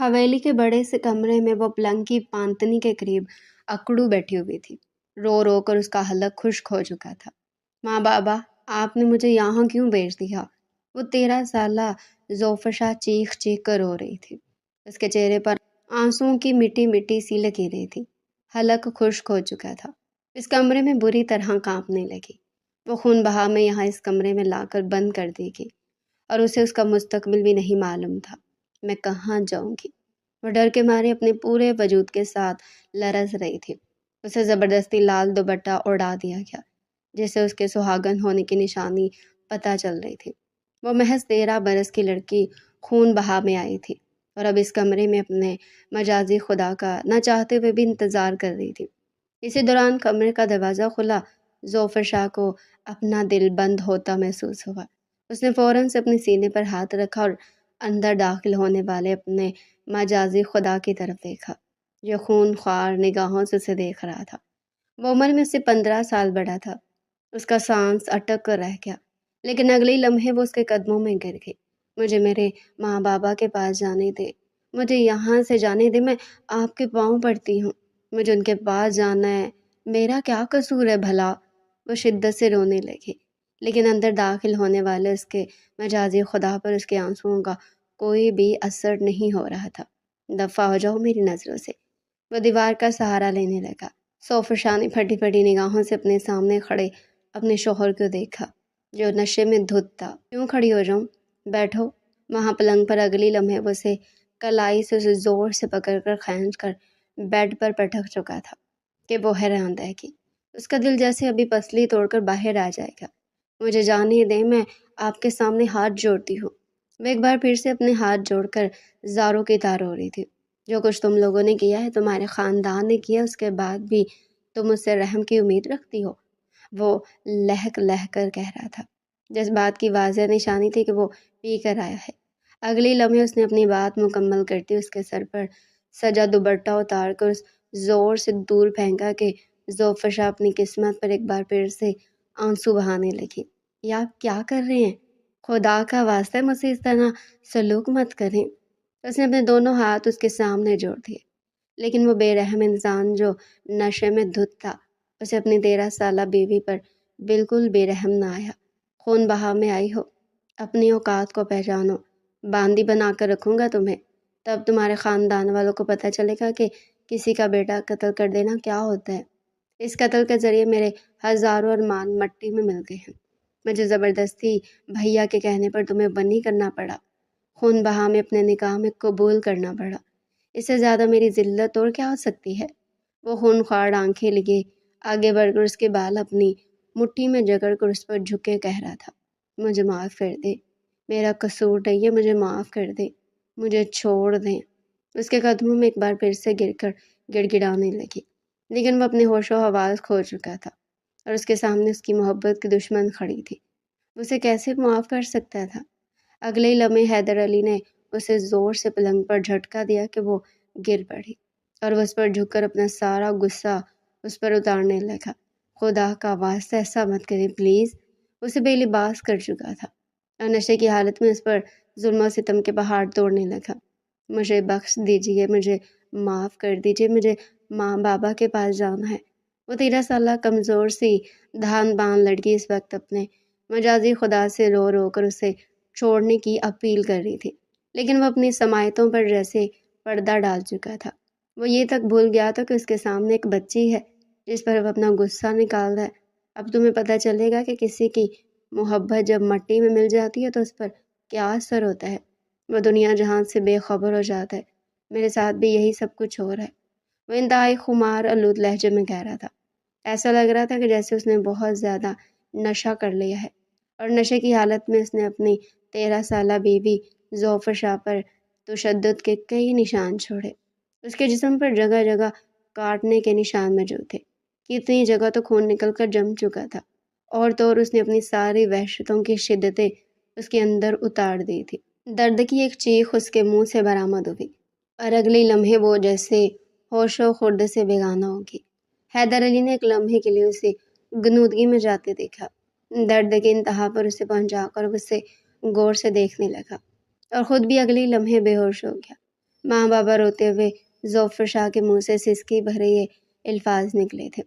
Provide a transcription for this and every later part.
حویلی کے بڑے سے کمرے میں وہ پلنگ کی پانتنی کے قریب اکڑو بیٹھی ہوئی تھی۔ رو رو کر اس کا حلق خشک ہو چکا تھا۔ ماں بابا، آپ نے مجھے یہاں کیوں بھیج دیا؟ وہ 13 سالہ زوفشا چیخ چیخ کر رو رہی تھی۔ اس کے چہرے پر آنسوؤں کی مٹی مٹی سی لکیریں تھی۔ حلق خشک ہو چکا تھا۔ اس کمرے میں بری طرح کانپنے لگی۔ وہ خون بہا میں یہاں اس کمرے میں لا کر بند کر دی گئی اور اسے اس کا مستقبل بھی نہیں معلوم تھا۔ میں کہاں جاؤں گی؟ وہ ڈر کے مارے اپنے پورے وجود کے ساتھ لرز رہی تھی۔ اسے زبردستی لال دوپٹہ اڑا دیا گیا جس سے اس کے سہاگن ہونے کی نشانی پتہ چل رہی تھی۔ وہ محض 13 برس کی لڑکی خون بہا میں آئی تھی اور اب اس کمرے میں اپنے مجازی خدا کا نہ چاہتے ہوئے بھی انتظار کر رہی تھی۔ اسی دوران کمرے کا دروازہ کھلا۔ ظفر شاہ کو اپنا دل بند ہوتا محسوس ہوا۔ اس نے فوراً سے اپنے سینے پر ہاتھ رکھا اور اندر داخل ہونے والے اپنے مجازی خدا کی طرف دیکھا جو خون خوار نگاہوں سے اسے دیکھ رہا تھا۔ وہ عمر میں اس سے 15 سال بڑا تھا۔ اس کا سانس اٹک کر رہ گیا لیکن اگلے لمحے وہ اس کے قدموں میں گر گئی۔ مجھے میرے ماں بابا کے پاس جانے دے، مجھے یہاں سے جانے دے، میں آپ کے پاؤں پڑتی ہوں، مجھے ان کے پاس جانا ہے، میرا کیا قصور ہے بھلا؟ وہ شدت سے رونے لگی لیکن اندر داخل ہونے والے اس کے مجازی خدا پر اس کے آنسوؤں کا کوئی بھی اثر نہیں ہو رہا تھا۔ دفع ہو جاؤ میری نظروں سے۔ وہ دیوار کا سہارا لینے لگا۔ ظفر شاہ نے پھٹی پھٹی نگاہوں سے اپنے سامنے کھڑے اپنے شوہر کو دیکھا جو نشے میں دھت تھا۔ کیوں کھڑی ہو جاؤں؟ بیٹھو۔ وہاں پلنگ پر اگلی لمحے وہ اسے کلائی سے اسے زور سے پکڑ کر کھینچ کر بیڈ پر پٹک چکا تھا کہ وہ حیران رہ گئی۔ اس کا دل جیسے ابھی پسلی توڑ کر باہر آ جائے گا۔ مجھے جانے دیں، میں آپ کے سامنے ہاتھ جوڑتی ہوں۔ وہ ایک بار پھر سے اپنے ہاتھ جوڑ کر زاروں کی طرح رو رہی تھی۔ جو کچھ تم لوگوں نے کیا ہے، تمہارے خاندان نے کیا، اس کے بعد بھی تم مجھ سے رحم کی امید رکھتی ہو؟ وہ لہک لہ کر کہہ رہا تھا جس بات کی واضح نشانی تھی کہ وہ پی کر آیا ہے۔ اگلی لمحے اس نے اپنی بات مکمل کرتی اس کے سر پر سجا دوپٹہ اتار کر اس زور سے دور پھینکا کہ ظفر شاہ اپنی قسمت پر ایک بار پھر سے آنسو بہانے لگی۔ یہ آپ کیا کر رہے ہیں؟ خدا کا واسطہ ہے مجھ سے اس طرح سلوک مت کریں۔ اس نے اپنے دونوں ہاتھ اس کے سامنے جوڑ دیے لیکن وہ بے رحم انسان جو نشے میں دھت تھا اسے اپنی 13 سالہ بیوی پر بالکل بے رحم نہ آیا۔ خون بہا میں آئی ہو، اپنی اوقات کو پہچانو، باندی بنا کر رکھوں گا تمہیں، تب تمہارے خاندان والوں کو پتہ چلے گا کہ کسی کا بیٹا قتل کر دینا کیا ہوتا ہے۔ اس قتل کے ذریعے میرے ہزاروں ارمان مٹی میں مل گئے ہیں۔ مجھے زبردستی بھیا کے کہنے پر تمہیں بنی کرنا پڑا، خون بہا میں اپنے نکاح میں قبول کرنا پڑا۔ اس سے زیادہ میری ذلت اور کیا ہو سکتی ہے؟ وہ خون خوار آنکھیں لگے آگے بڑھ کر اس کے بال اپنی مٹھی میں جکڑ کر اس پر جھکے کہہ رہا تھا، مجھے معاف کر دے، میرا قصور نہیں ہے، مجھے معاف کر دے، مجھے چھوڑ دیں۔ اس کے قدموں میں ایک بار پھر سے گر کر گڑ گڑانے لگی لیکن وہ اپنے ہوش و حواس کھو چکا تھا اور اس کے سامنے اس کی محبت کی دشمن کھڑی تھی۔ اسے کیسے معاف کر سکتا تھا؟ اگلے لمحے حیدر علی نے اسے زور سے پلنگ پر جھٹکا دیا کہ وہ گر پڑی اور وہ اس پر جھک کر اپنا سارا غصہ اس پر اتارنے لگا۔ خدا کا واسطہ ایسا مت کرے پلیز۔ اسے بے لباس کر چکا تھا اور نشے کی حالت میں اس پر ظلم و ستم کے پہاڑ توڑنے لگا۔ مجھے بخش دیجیے، مجھے معاف کر دیجیے، مجھے ماں بابا کے پاس جانا ہے۔ وہ 13 سالہ کمزور سی دھان بان لڑکی اس وقت اپنے مجازی خدا سے رو رو کر اسے چھوڑنے کی اپیل کر رہی تھی لیکن وہ اپنی سماعتوں پر جیسے پردہ ڈال چکا تھا۔ وہ یہ تک بھول گیا تھا کہ اس کے سامنے ایک بچی ہے جس پر وہ اپنا غصہ نکال رہا ہے۔ اب تمہیں پتہ چلے گا کہ کسی کی محبت جب مٹی میں مل جاتی ہے تو اس پر کیا اثر ہوتا ہے۔ وہ دنیا جہان سے بے خبر ہو جاتا ہے۔ میرے ساتھ بھی یہی سب کچھ ہو رہا ہے۔ وہ انتہائی خمار آلود لہجے میں کہہ رہا تھا۔ ایسا لگ رہا تھا کہ جیسے اس نے بہت زیادہ نشہ کر لیا ہے اور نشے کی حالت میں اس نے اپنی 13 سالہ بیوی ظفر شاہ پر تشدد کے کئی نشان چھوڑے۔ اس کے جسم پر جگہ جگہ کاٹنے کے نشان موجود تھے، کتنی جگہ تو خون نکل کر جم چکا تھا اور تو اور اس نے اپنی ساری وحشتوں کی شدتیں اس کے اندر اتار دی تھی۔ درد کی ایک چیخ اس کے منہ سے برآمد ہوئی اور اگلے لمحے وہ جیسے ہوش و خرد سے بیگانہ ہوگی۔ حیدر علی نے ایک لمحے کے لیے اسے غنودگی میں جاتے دیکھا، درد کے انتہا پر اسے پہنچا کر اسے غور سے دیکھنے لگا اور خود بھی اگلے لمحے بے ہوش ہو گیا۔ ماں بابا روتے ہوئے ظفر شاہ کے منہ سے سسکی بھرے یہ الفاظ نکلے تھے،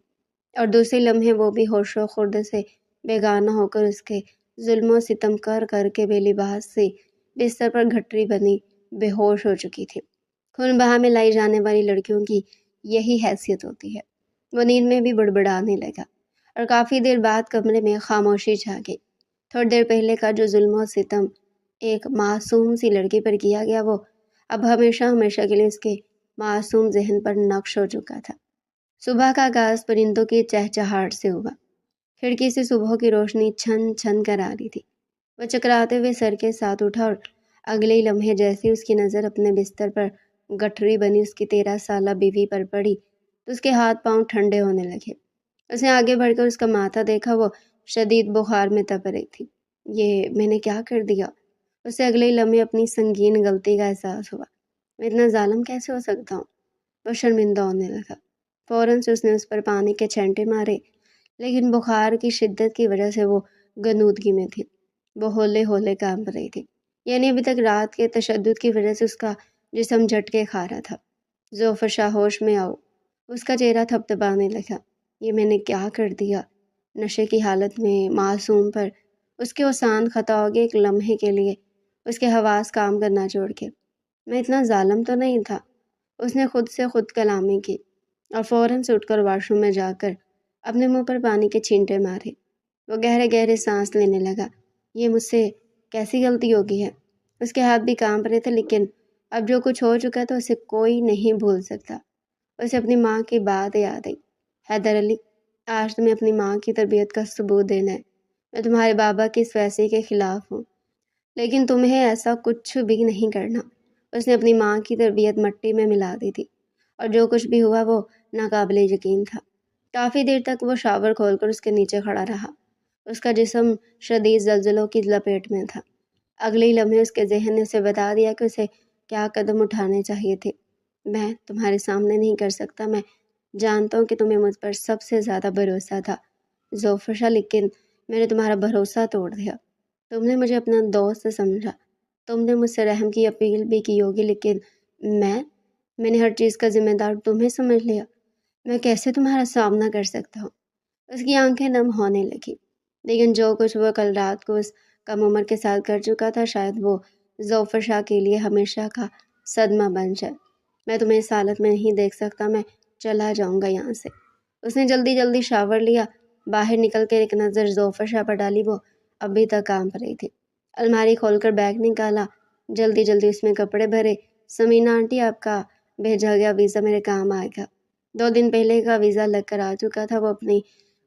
اور دوسرے لمحے وہ بھی ہوش و خرد سے بیگانہ ہو کر اس کے ظلم و ستم کر کر کے بے لباس سی بستر پر گھٹری بنی بے ہوش ہو چکی تھی۔ خون بہا میں لائی جانے والی لڑکیوں کی یہی حیثیت ہوتی ہے۔ وہ نیند میں بھی بڑبڑانے لگا، اور کافی دیر بعد کمرے میں خاموشی چھا گئی۔ تھوڑی دیر پہلے کا جو ظلم و ستم ایک معصوم سی لڑکی پر کیا گیا، وہ اب ہمیشہ ہمیشہ کے لیے اس کے معصوم ذہن پر نقش ہو چکا تھا۔ صبح کا آغاز پرندوں کی چہچہاہٹ سے ہوا۔ کھڑکی سے صبح کی روشنی چھن چھن کر آ رہی تھی۔ وہ چکراتے ہوئے سر کے ساتھ اٹھا، اور اگلے ہی لمحے جیسے اس کی نظر اپنے بستر پر گٹھری بنی اس کی 13 سالہ بیوی پر پڑی تو اس کے ہاتھ پاؤں ٹھنڈے ہونے لگے۔ اس نے آگے بڑھ کر اس کا ماتھا دیکھا، وہ شدید بخار میں تپ رہی تھی۔ یہ میں نے کیا کر دیا؟ اسے اگلے ہی لمحے اپنی سنگین غلطی کا احساس ہوا۔ میں اتنا ظالم کیسے ہو سکتا ہوں؟ وہ شرمندہ ہونے لگا۔ فوراً سے اس نے اس پر پانی کے چھینٹے مارے، لیکن بخار کی شدت کی وجہ سے وہ غنودگی میں تھی۔ وہ ہولے ہولے کانپ رہی تھی، یعنی ابھی تک رات کے تشدد کی وجہ سے اس کا جسم جھٹکے کھا رہا تھا۔ ظفر شاہ ہوش میں آؤ، اس کا چہرہ تھپتھپانے لگا۔ یہ میں نے کیا کر دیا؟ نشے کی حالت میں معصوم پر اس کے اوسان خطا ہو گئے۔ ایک لمحے کے لیے اس کے حواس کام کرنا چھوڑ کے، میں اتنا ظالم تو نہیں تھا۔ اس نے خود سے خود کلامی کی، اور فوراً سے اٹھ کر واش روم میں جا کر اپنے منہ پر پانی کے چھینٹے مارے۔ وہ گہرے گہرے سانس لینے لگا۔ یہ مجھ سے کیسی غلطی ہوگی ہے؟ اس کے ہاتھ بھی کانپ رہے تھے، لیکن اب جو کچھ ہو چکا تھا اسے کوئی نہیں بھول سکتا۔ اسے اپنی ماں کی بات یاد آئی۔ حیدر علی، آج تمہیں اپنی ماں کی تربیت کا ثبوت دینا ہے۔ میں تمہارے بابا کی اس فیصلے کے خلاف ہوں، لیکن تمہیں ایسا کچھ بھی نہیں کرنا۔ اس نے اپنی ماں کی تربیت مٹی میں ملا دی تھی، اور جو کچھ بھی ہوا وہ ناقابل یقین تھا۔ کافی دیر تک وہ شاور کھول کر اس کے نیچے کھڑا رہا۔ اس کا جسم شدید زلزلوں کی لپیٹ میں تھا۔ اگلے ہی لمحے اس کے ذہن نے اسے بتا دیا کہ اسے کیا قدم اٹھانے چاہیے تھے۔ میں تمہارے سامنے نہیں کر سکتا۔ میں جانتا ہوں کہ تمہیں مجھ پر سب سے زیادہ بھروسہ تھا ظفر شاہ، لیکن میں نے تمہارا بھروسہ توڑ دیا۔ تم نے مجھے اپنا دوست سمجھا، تم نے مجھ سے رحم کی اپیل بھی کی ہوگی، لیکن میں نے ہر چیز کا ذمہ دار تمہیں سمجھ لیا۔ میں کیسے تمہارا سامنا کر سکتا ہوں؟ اس کی آنکھیں نم ہونے لگی، لیکن جو کچھ وہ کل رات کو اس کم عمر کے ساتھ کر چکا تھا، شاید وہ ظفر شاہ کے لیے ہمیشہ کا صدمہ بن جائے۔ میں تمہیں اس حالت میں نہیں دیکھ سکتا، میں چلا جاؤں گا یہاں سے۔ اس نے جلدی جلدی شاور لیا، باہر نکل کر ایک نظر ظفر شاہ پر ڈالی۔ وہ ابھی تک کانپ رہی تھی۔ الماری کھول کر بیگ نکالا، جلدی جلدی اس میں کپڑے بھرے۔ سمینا آنٹی، آپ کا بھیجا گیا ویزا میرے کام آئے گا۔ 2 دن پہلے کا ویزا لگ کر آ چکا تھا۔ وہ اپنی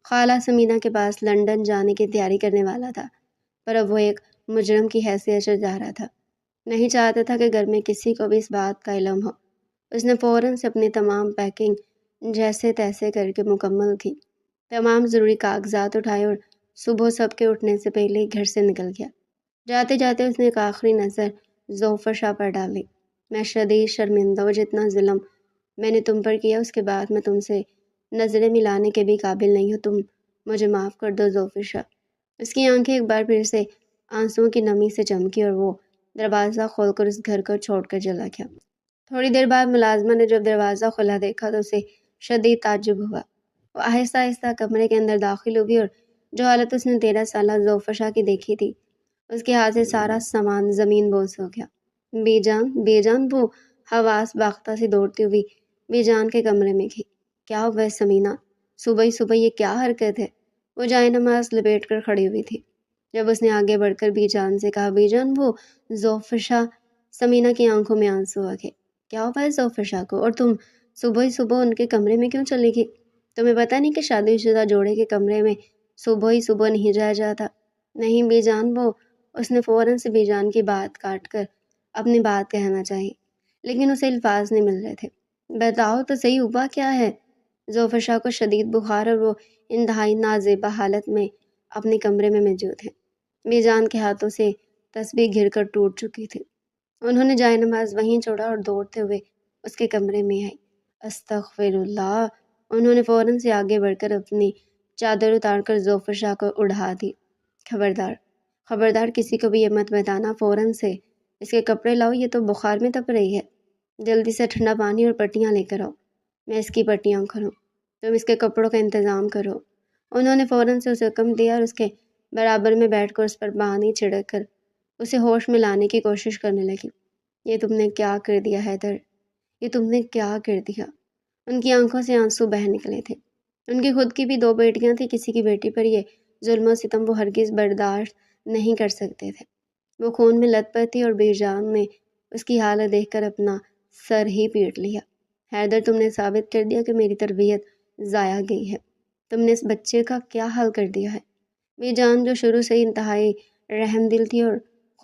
خالہ سمینا کے پاس لندن جانے کی تیاری کرنے والا تھا، پر اب وہ ایک مجرم کی حیثیت سے جا رہا تھا۔ نہیں چاہتا تھا کہ گھر میں کسی کو بھی اس بات کا علم ہو۔ اس نے فوراً سے اپنی تمام پیکنگ جیسے تیسے کر کے مکمل کی، تمام ضروری کاغذات اٹھائے، اور صبح سب کے اٹھنے سے پہلے ہی گھر سے نکل گیا۔ جاتے جاتے اس نے ایک آخری نظر ظفر شاہ پر ڈالی۔ میں شدید شرمندہ ہوں، جتنا ظلم میں نے تم پر کیا اس کے بعد میں تم سے نظریں ملانے کے بھی قابل نہیں ہوں۔ تم مجھے معاف کر دو ظفر شاہ۔ اس کی آنکھیں ایک بار پھر سے آنسوؤں کی نمی سے چمکی، اور وہ دروازہ کھول کر اس گھر کو چھوڑ کر چلا گیا۔ تھوڑی دیر بعد ملازمہ نے جب دروازہ کھلا دیکھا تو اسے شدید تعجب ہوا۔ وہ آہستہ آہستہ کمرے کے اندر داخل ہوئی، اور جو حالت اس نے 13 سالہ ظفر شاہ کی دیکھی تھی، اس کے ہاتھ سے سارا سامان زمین بوس ہو گیا۔ بے جان وہ حواس باختہ سے دوڑتی ہوئی بے جان کے کمرے میں گئی۔ کیا ہوا ہے سمینا؟ صبح ہی صبح یہ کیا حرکت ہے؟ وہ جائے نماز لپیٹ کر کھڑی ہوئی تھی۔ جب اس نے آگے بڑھ کر بی جان سے کہا، بی جان وہ ظفر شاہ، سمینا کی آنکھوں میں آنسو آ گئے۔ کیا ہوا ہے ظفر شاہ کو؟ اور تم صبح ہی صبح ان کے کمرے میں کیوں چلی گئی؟ تمہیں پتہ نہیں کہ شادی شدہ جوڑے کے کمرے میں صبح ہی صبح نہیں جایا جاتا؟ نہیں بی جان، وہ اس نے فوراً سے بی جان کی بات کاٹ کر اپنی بات کہنا چاہی، لیکن اسے الفاظ نہیں مل رہے تھے۔ بتاؤ تو صحیح، ہوا کیا ہے؟ ظفر شاہ کو شدید بخار، اور وہ انتہائی نازیبا حالت میں اپنے کمرے میں موجود ہیں۔ بی جان کے ہاتھوں سے تسبیح گر کر ٹوٹ چکی تھی۔ انہوں نے جائے نماز وہیں چھوڑا اور دوڑتے ہوئے اس کے کمرے میں آئی۔ استغفر اللہ! انہوں نے فوراً سے آگے بڑھ کر اپنی چادر اتار کر ظفر شاہ کو اڑا دی۔ خبردار کسی کو بھی یہ مت بتانا، فوراً سے اس کے کپڑے لاؤ، یہ تو بخار میں تپ رہی ہے۔ جلدی سے ٹھنڈا پانی اور پٹیاں لے کر آؤ، میں اس کی پٹیاں کروں، تم اس کے کپڑوں کا انتظام کرو۔ انہوں نے فوراً سے اسے حکم دیا اور اس کے برابر میں بیٹھ کر اس پر پانی چھڑک کر اسے ہوش میں لانے کی کوشش کرنے لگی۔ یہ تم نے کیا کر دیا حیدر، یہ تم نے کیا کر دیا؟ ان کی آنکھوں سے آنسو بہہ نکلے تھے۔ ان کی خود کی بھی 2 بیٹیاں تھیں، کسی کی بیٹی پر یہ ظلم و ستم وہ ہرگز برداشت نہیں کر سکتے تھے۔ وہ خون میں لت پت تھی اور بے جان نے اس کی حالت دیکھ کر اپنا سر ہی پیٹ لیا۔ حیدر، تم نے ثابت کر دیا کہ میری تربیت ضائع گئی ہے۔ تم نے اس بچے کا کیا حال کر دیا ہے؟ بے جان، جو شروع سے ہی انتہائی رحم دل تھی اور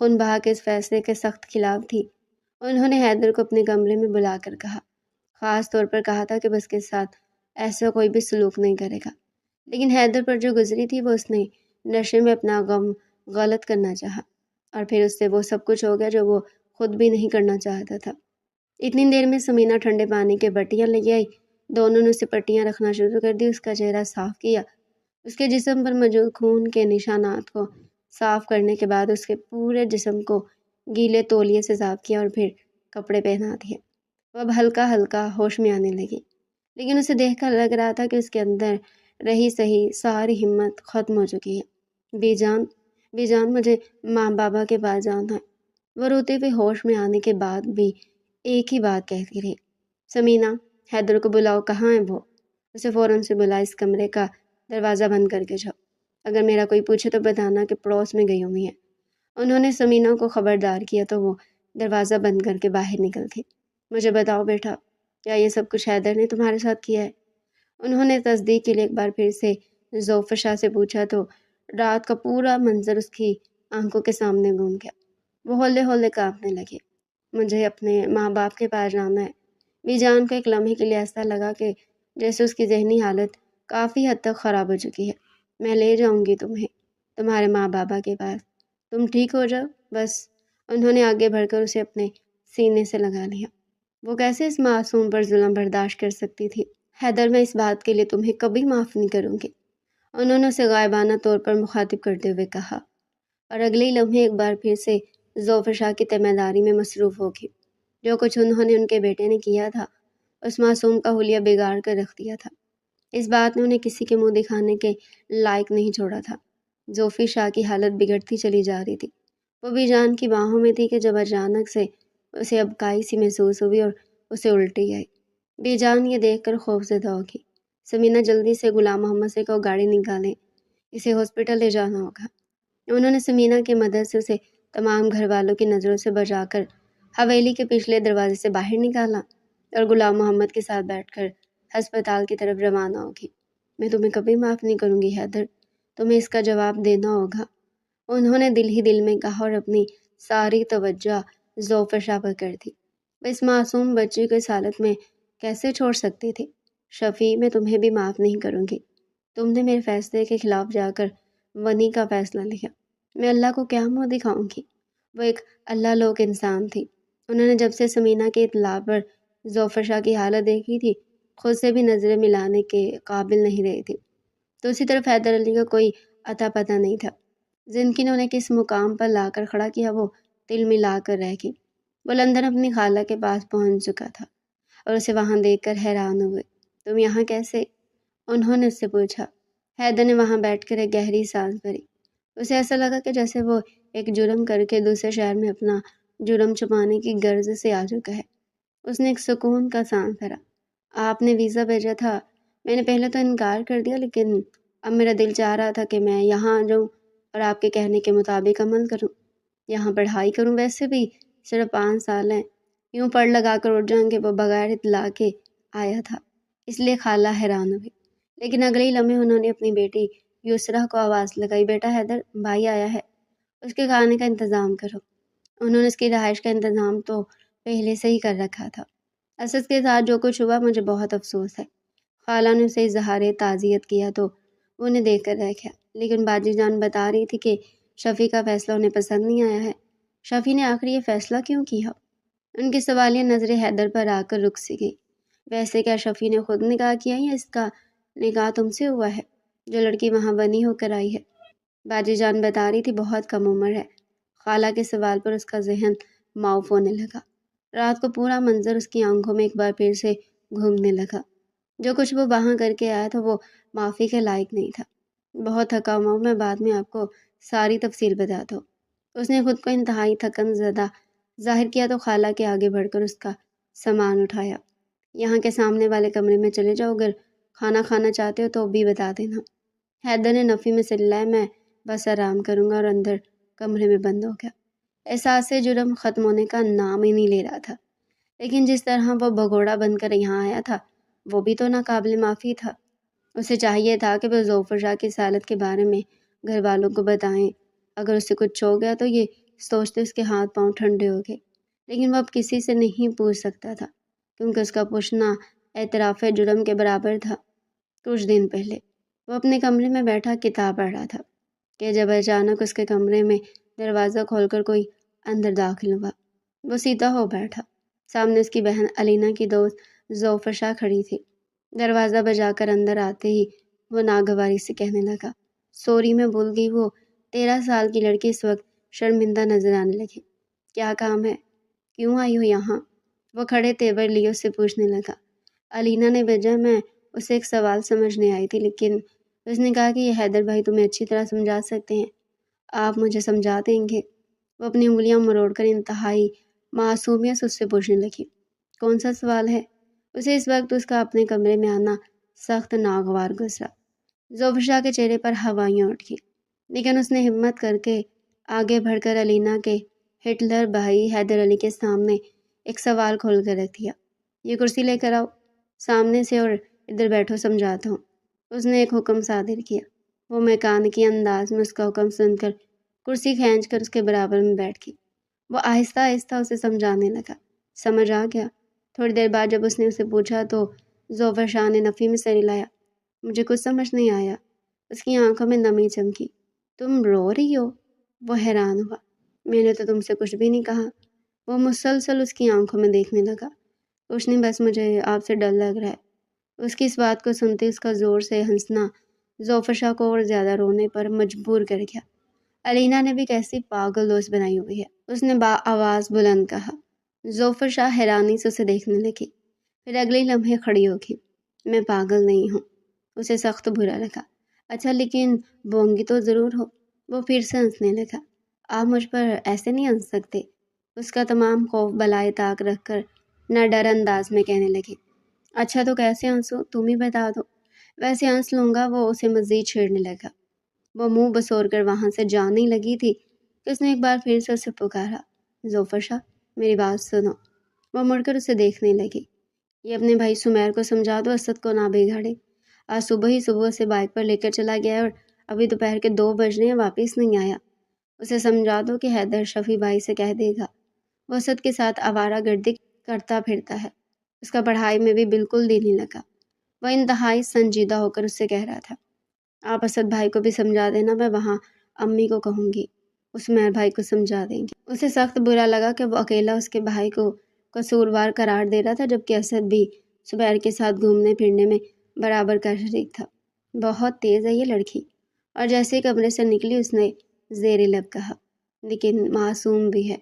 خون بہا کے اس فیصلے کے سخت خلاف تھی، انہوں نے حیدر کو اپنے کمرے میں بلا کر کہا، خاص طور پر کہا تھا کہ بس کے ساتھ ایسا کوئی بھی سلوک نہیں کرے گا۔ لیکن حیدر پر جو گزری تھی وہ اس نے نشے میں اپنا غم غلط کرنا چاہا، اور پھر اس سے وہ سب کچھ ہو گیا جو وہ خود بھی نہیں کرنا چاہتا تھا۔ اتنی دیر میں سمینہ ٹھنڈے پانی کے بٹیاں لے آئی۔ دونوں نے اسے پٹیاں رکھنا شروع کر دی، اس کا چہرہ صاف کیا، اس کے جسم پر موجود خون کے نشانات کو صاف کرنے کے بعد اس کے پورے جسم کو گیلے تولیے سے صاف کیا اور پھر کپڑے پہنا دیے۔ وہ اب ہلکا ہلکا ہوش میں آنے لگی، لیکن اسے دیکھ کر لگ رہا تھا کہ اس کے اندر رہی سہی ساری ہمت ختم ہو چکی ہے۔ بی جان، بی جان، مجھے ماں بابا کے پاس جانا ہے۔ وہ روتے ہوئے ہوش میں آنے کے بعد بھی ایک ہی بات کہتی رہی، سمینہ، حیدر کو بلاؤ، کہاں ہے وہ؟ اسے فوراً سے بلا، اس کمرے کا دروازہ بند کر کے جاؤ، اگر میرا کوئی پوچھے تو بتانا کہ پڑوس میں گئی ہوئی ہے۔ انہوں نے سمینہ کو خبردار کیا تو وہ دروازہ بند کر کے باہر نکل گئی۔ مجھے بتاؤ بیٹا، کیا یہ سب کچھ حیدر نے تمہارے ساتھ کیا ہے؟ انہوں نے تصدیق کے لیے ایک بار پھر سے ظفر شاہ سے پوچھا تو رات کا پورا منظر اس کی آنکھوں کے سامنے گھوم گیا۔ وہ ہولے ہولے کانپنے لگے۔ مجھے اپنے ماں باپ کے پاس جانا ہے۔ بی جان کو ایک لمحے کے لیے ایسا لگا کہ جیسے اس کی ذہنی حالت کافی حد تک خراب ہو چکی ہے۔ میں لے جاؤں گی تمہیں تمہارے ماں بابا کے پاس، تم ٹھیک ہو جاؤ بس۔ انہوں نے آگے بڑھ کر اسے اپنے سینے سے لگا لیا۔ وہ کیسے اس معصوم پر ظلم برداشت کر سکتی تھی؟ حیدر، میں اس بات کے لیے تمہیں کبھی معاف نہیں کروں گی، انہوں نے اسے غائبانہ طور پر مخاطب کرتے ہوئے کہا، اور اگلے ہی لمحے ایک بار پھر سے ظفر شاہ کی تیمارداری میں مصروف ہو گئی۔ جو کچھ انہوں نے ان کے بیٹے نے کیا تھا اس معصوم کا حلیہ بگاڑ کر رکھ دیا تھا۔ اس بات نے انہیں کسی کے منہ دکھانے کے لائق نہیں چھوڑا تھا۔ ظفر شاہ کی حالت بگڑتی چلی جا رہی تھی۔ وہ بی جان کی باہوں میں تھی کہ جب اچانک سے اسے ابکائی سی محسوس ہوئی اور اسے الٹی آئی۔ بی جان یہ دیکھ کر خوفزدہ ہوگی۔ سمینہ، جلدی سے غلام محمد سے کہو گاڑی نکالیں، اسے ہاسپٹل لے جانا ہوگا۔ انہوں نے سمینہ کی مدد سے اسے تمام گھر والوں کی نظروں سے بچا کر حویلی کے پچھلے دروازے سے باہر نکالا اور غلام محمد کے ساتھ بیٹھ کر ہسپتال کی طرف روانہ ہوگی۔ میں تمہیں کبھی معاف نہیں کروں گی حیدر، تمہیں اس کا جواب دینا ہوگا، انہوں نے دل ہی دل میں کہا اور اپنی ساری توجہ ظفر شاہ پر کر دی۔ وہ اس معصوم بچی کو اس حالت میں کیسے چھوڑ سکتی تھی؟ شفیع، میں تمہیں بھی معاف نہیں کروں گی، تم نے میرے فیصلے کے خلاف جا کر ونی کا فیصلہ لیا، میں اللہ کو کیا منہ دکھاؤں گی؟ وہ ایک اللہ لوک انسان تھی۔ انہوں نے جب سے سمینہ کے اطلاع پر ظفر شاہ کی حالت دیکھی تھی خود سے بھی نظریں ملانے کے قابل نہیں رہی تھی۔ دوسری طرف حیدر علی کا کوئی اتا پتہ نہیں تھا۔ زندگی نے انہیں کس مقام پر لا کر کھڑا کیا وہ دل ملا کر رہ گئی۔ وہ لندن اپنی خالہ کے پاس پہنچ چکا تھا اور اسے وہاں دیکھ کر حیران ہوئے۔ تم یہاں کیسے؟ انہوں نے اس سے پوچھا۔ حیدر نے وہاں بیٹھ کر ایک گہری سانس بھری۔ اسے ایسا لگا کہ جیسے وہ ایک جرم کر کے دوسرے شہر میں اپنا جرم چھپانے کی غرض سے آ چکا ہے۔ اس نے ایک سکون کا سانس بھرا۔ آپ نے ویزا بھیجا تھا، میں نے پہلے تو انکار کر دیا، لیکن اب میرا دل چاہ رہا تھا کہ میں یہاں آ جاؤں اور آپ کے کہنے کے مطابق عمل کروں، یہاں پڑھائی کروں۔ ویسے بھی صرف 5 سال ہیں، یوں پڑھ لگا کر اٹھ جائیں گے۔ وہ بغیر اطلاع کے آیا تھا، اس لیے خالہ حیران ہوئی، لیکن اگلے ہی لمحے انہوں نے اپنی بیٹی یسریٰ کو آواز لگائی، بیٹا حیدر بھائی آیا ہے، اس کے کھانے کا انتظام کرو۔ انہوں نے اس کی رہائش کا انتظام تو پہلے سے ہی کر رکھا تھا۔ اسد کے ساتھ جو کچھ ہوا مجھے بہت افسوس ہے۔ خالہ نے اسے اظہار تعزیت کیا تو وہ انہیں دیکھ کر رہ گیا، لیکن باجی جان بتا رہی تھی کہ شفیع کا فیصلہ انہیں پسند نہیں آیا ہے۔ شفیع نے آخر یہ فیصلہ کیوں کیا؟ ان کی سوالیہ نظریں حیدر پر آ کر رک سی گئی۔ ویسے کیا شفیع نے خود نکاح کیا یا اس کا نکاح تم سے ہوا ہے، جو لڑکی وہاں بنی ہو کر آئی ہے؟ باجی جان بتا رہی تھی بہت کم عمر ہے۔ خالہ کے سوال پر اس کا ذہن معاف ہونے لگا۔ رات کو پورا منظر اس کی آنکھوں میں ایک بار پھر سے گھومنے لگا۔ جو کچھ وہ وہاں کر کے آیا تھا وہ معافی کے لائق نہیں تھا۔ بہت تھکا ہوا ہوں، میں بعد میں آپ کو ساری تفصیل بتاتا ہوں۔ اس نے خود کو انتہائی تھکن زدہ ظاہر کیا تو خالہ کے آگے بڑھ کر اس کا سامان اٹھایا۔ یہاں کے سامنے والے کمرے میں چلے جاؤ، اگر کھانا کھانا چاہتے ہو تو بھی بتا دینا۔ حیدر نے نفی میں سلایا، میں بس آرام کروں گا، اور اندر کمرے میں بند ہو گیا۔ احساس جرم ختم ہونے کا نام ہی نہیں لے رہا تھا، لیکن جس طرح وہ بھگوڑا بن کر یہاں آیا تھا وہ بھی تو ناقابل معافی تھا۔ اسے چاہیے تھا کہ وہ ظفر شاہ کی حالت کے بارے میں گھر والوں کو بتائیں۔ اگر اسے کچھ ہو گیا تو یہ سوچتے اس کے ہاتھ پاؤں ٹھنڈے ہو گئے، لیکن وہ اب کسی سے نہیں پوچھ سکتا تھا، کیونکہ اس کا پوچھنا اعتراف جرم کے برابر تھا۔ کچھ دن پہلے وہ اپنے کمرے میں بیٹھا کتاب پڑھ رہا تھا کہ جب اچانک اس کے کمرے میں دروازہ کھول کر کوئی اندر داخل ہوا۔ وہ سیدھا ہو بیٹھا۔ سامنے اس کی بہن علینا کی دوست ظفر شاہ کھڑی تھی۔ دروازہ بجا کر اندر آتے ہی وہ ناگواری سے کہنے لگا، سوری میں بھول گئی، وہ 13 سال کی لڑکی اس وقت شرمندہ نظر آنے لگی۔ کیا کام ہے؟ کیوں آئی ہو یہاں؟ وہ کھڑے تیور لیے اس سے پوچھنے لگا۔ علینا نے بھیجا، میں اسے ایک سوال سمجھنے آئی تھی، لیکن اس نے کہا کہ یہ حیدر بھائی تمہیں اچھی طرح سمجھا سکتے ہیں، آپ مجھے سمجھا دیں گے؟ وہ اپنی انگلیاں مروڑ کر انتہائی معصومیت سے اس سے پوچھنے لگی، کون سا سوال ہے؟ اسے اس وقت اس کا اپنے کمرے میں آنا سخت ناگوار گزرا۔ ظفر شاہ کے چہرے پر ہوائیاں اٹھ گئی، لیکن اس نے ہمت کر کے آگے بڑھ کر علینا کے ہٹلر بھائی حیدر علی کے سامنے ایک سوال کھول کر رکھ دیا۔ یہ کرسی لے کر آؤ سامنے سے، اور ادھر بیٹھو، سمجھاتا ہوں۔ اس نے ایک حکم صادر کیا۔ وہ میکانیکی انداز میں اس کا حکم سن کر کرسی کھینچ کر اس کے برابر میں بیٹھ گئی۔ وہ آہستہ آہستہ اسے سمجھانے لگا۔ سمجھ آ گیا؟ تھوڑی دیر بعد جب اس نے اسے پوچھا تو ظفر شاہ نے نفی میں سر ہلایا، مجھے کچھ سمجھ نہیں آیا۔ اس کی آنکھوں میں نمی چمکی۔ تم رو رہی ہو؟ وہ حیران ہوا۔ میں نے تو تم سے کچھ بھی نہیں کہا۔ وہ مسلسل اس کی آنکھوں میں دیکھنے لگا۔ کچھ نہیں، بس مجھے آپ سے ڈر لگ رہا ہے۔ اس کی اس بات کو سنتے اس کا زور سے ہنسنا ظفر شاہ کو اور زیادہ رونے پر مجبور کر گیا۔ علینا نے بھی کیسی پاگل دوست بنائی ہوئی ہے، اس نے آواز بلند کہا۔ ظفر شاہ حیرانی سے اسے دیکھنے لگی، پھر اگلے لمحے کھڑی ہو گئی۔ میں پاگل نہیں ہوں۔ اسے سخت برا لگا۔ اچھا لیکن بونگی تو ضرور ہو۔ وہ پھر سے ہنسنے لگا۔ آپ مجھ پر ایسے نہیں ہنس سکتے، اس کا تمام خوف بالائے طاق رکھ کر نہ ڈر انداز میں کہنے لگی۔ اچھا تو کیسے ہنسوں، تم ہی بتا دو۔ ویسے ہنس لوں گا۔ وہ اسے مزید چھیڑنے لگا۔ وہ منہ بسور کر وہاں سے جانے لگی تھی کہ اس نے ایک بار پھر سے اسے پکارا، ظفر شاہ میری بات سنو۔ وہ مڑ کر اسے دیکھنے لگی۔ یہ اپنے بھائی سمیر کو سمجھا دو، اسد کو نہ بگاڑے۔ آج صبح سے بائک پر لے کر چلا گیا ہے اور ابھی دوپہر کے 2 بج رہے ہیں، واپس نہیں آیا۔ اسے سمجھا دو کہ حیدر شفیع بھائی سے کہہ دے گا وہ اسد کے ساتھ آوارہ گردی کرتا پھرتا ہے، اس کا پڑھائی میں بھی بالکل دل نہیں لگا۔ وہ انتہائی سنجیدہ ہو کر اس سے کہہ رہا تھا، آپ اسد بھائی کو بھی سمجھا دینا، میں وہاں امی کو کہوں گی، عثمیر بھائی کو سمجھا دیں گی۔ اسے سخت برا لگا کہ وہ اکیلا اس کے بھائی کو قصوروار قرار دے رہا تھا، جبکہ اسد بھی زبیر کے ساتھ گھومنے پھرنے میں برابر کا شریک تھا۔ بہت تیز ہے یہ لڑکی۔ اور جیسے کمرے سے نکلی اس نے زیر لب کہا، لیکن معصوم بھی ہے۔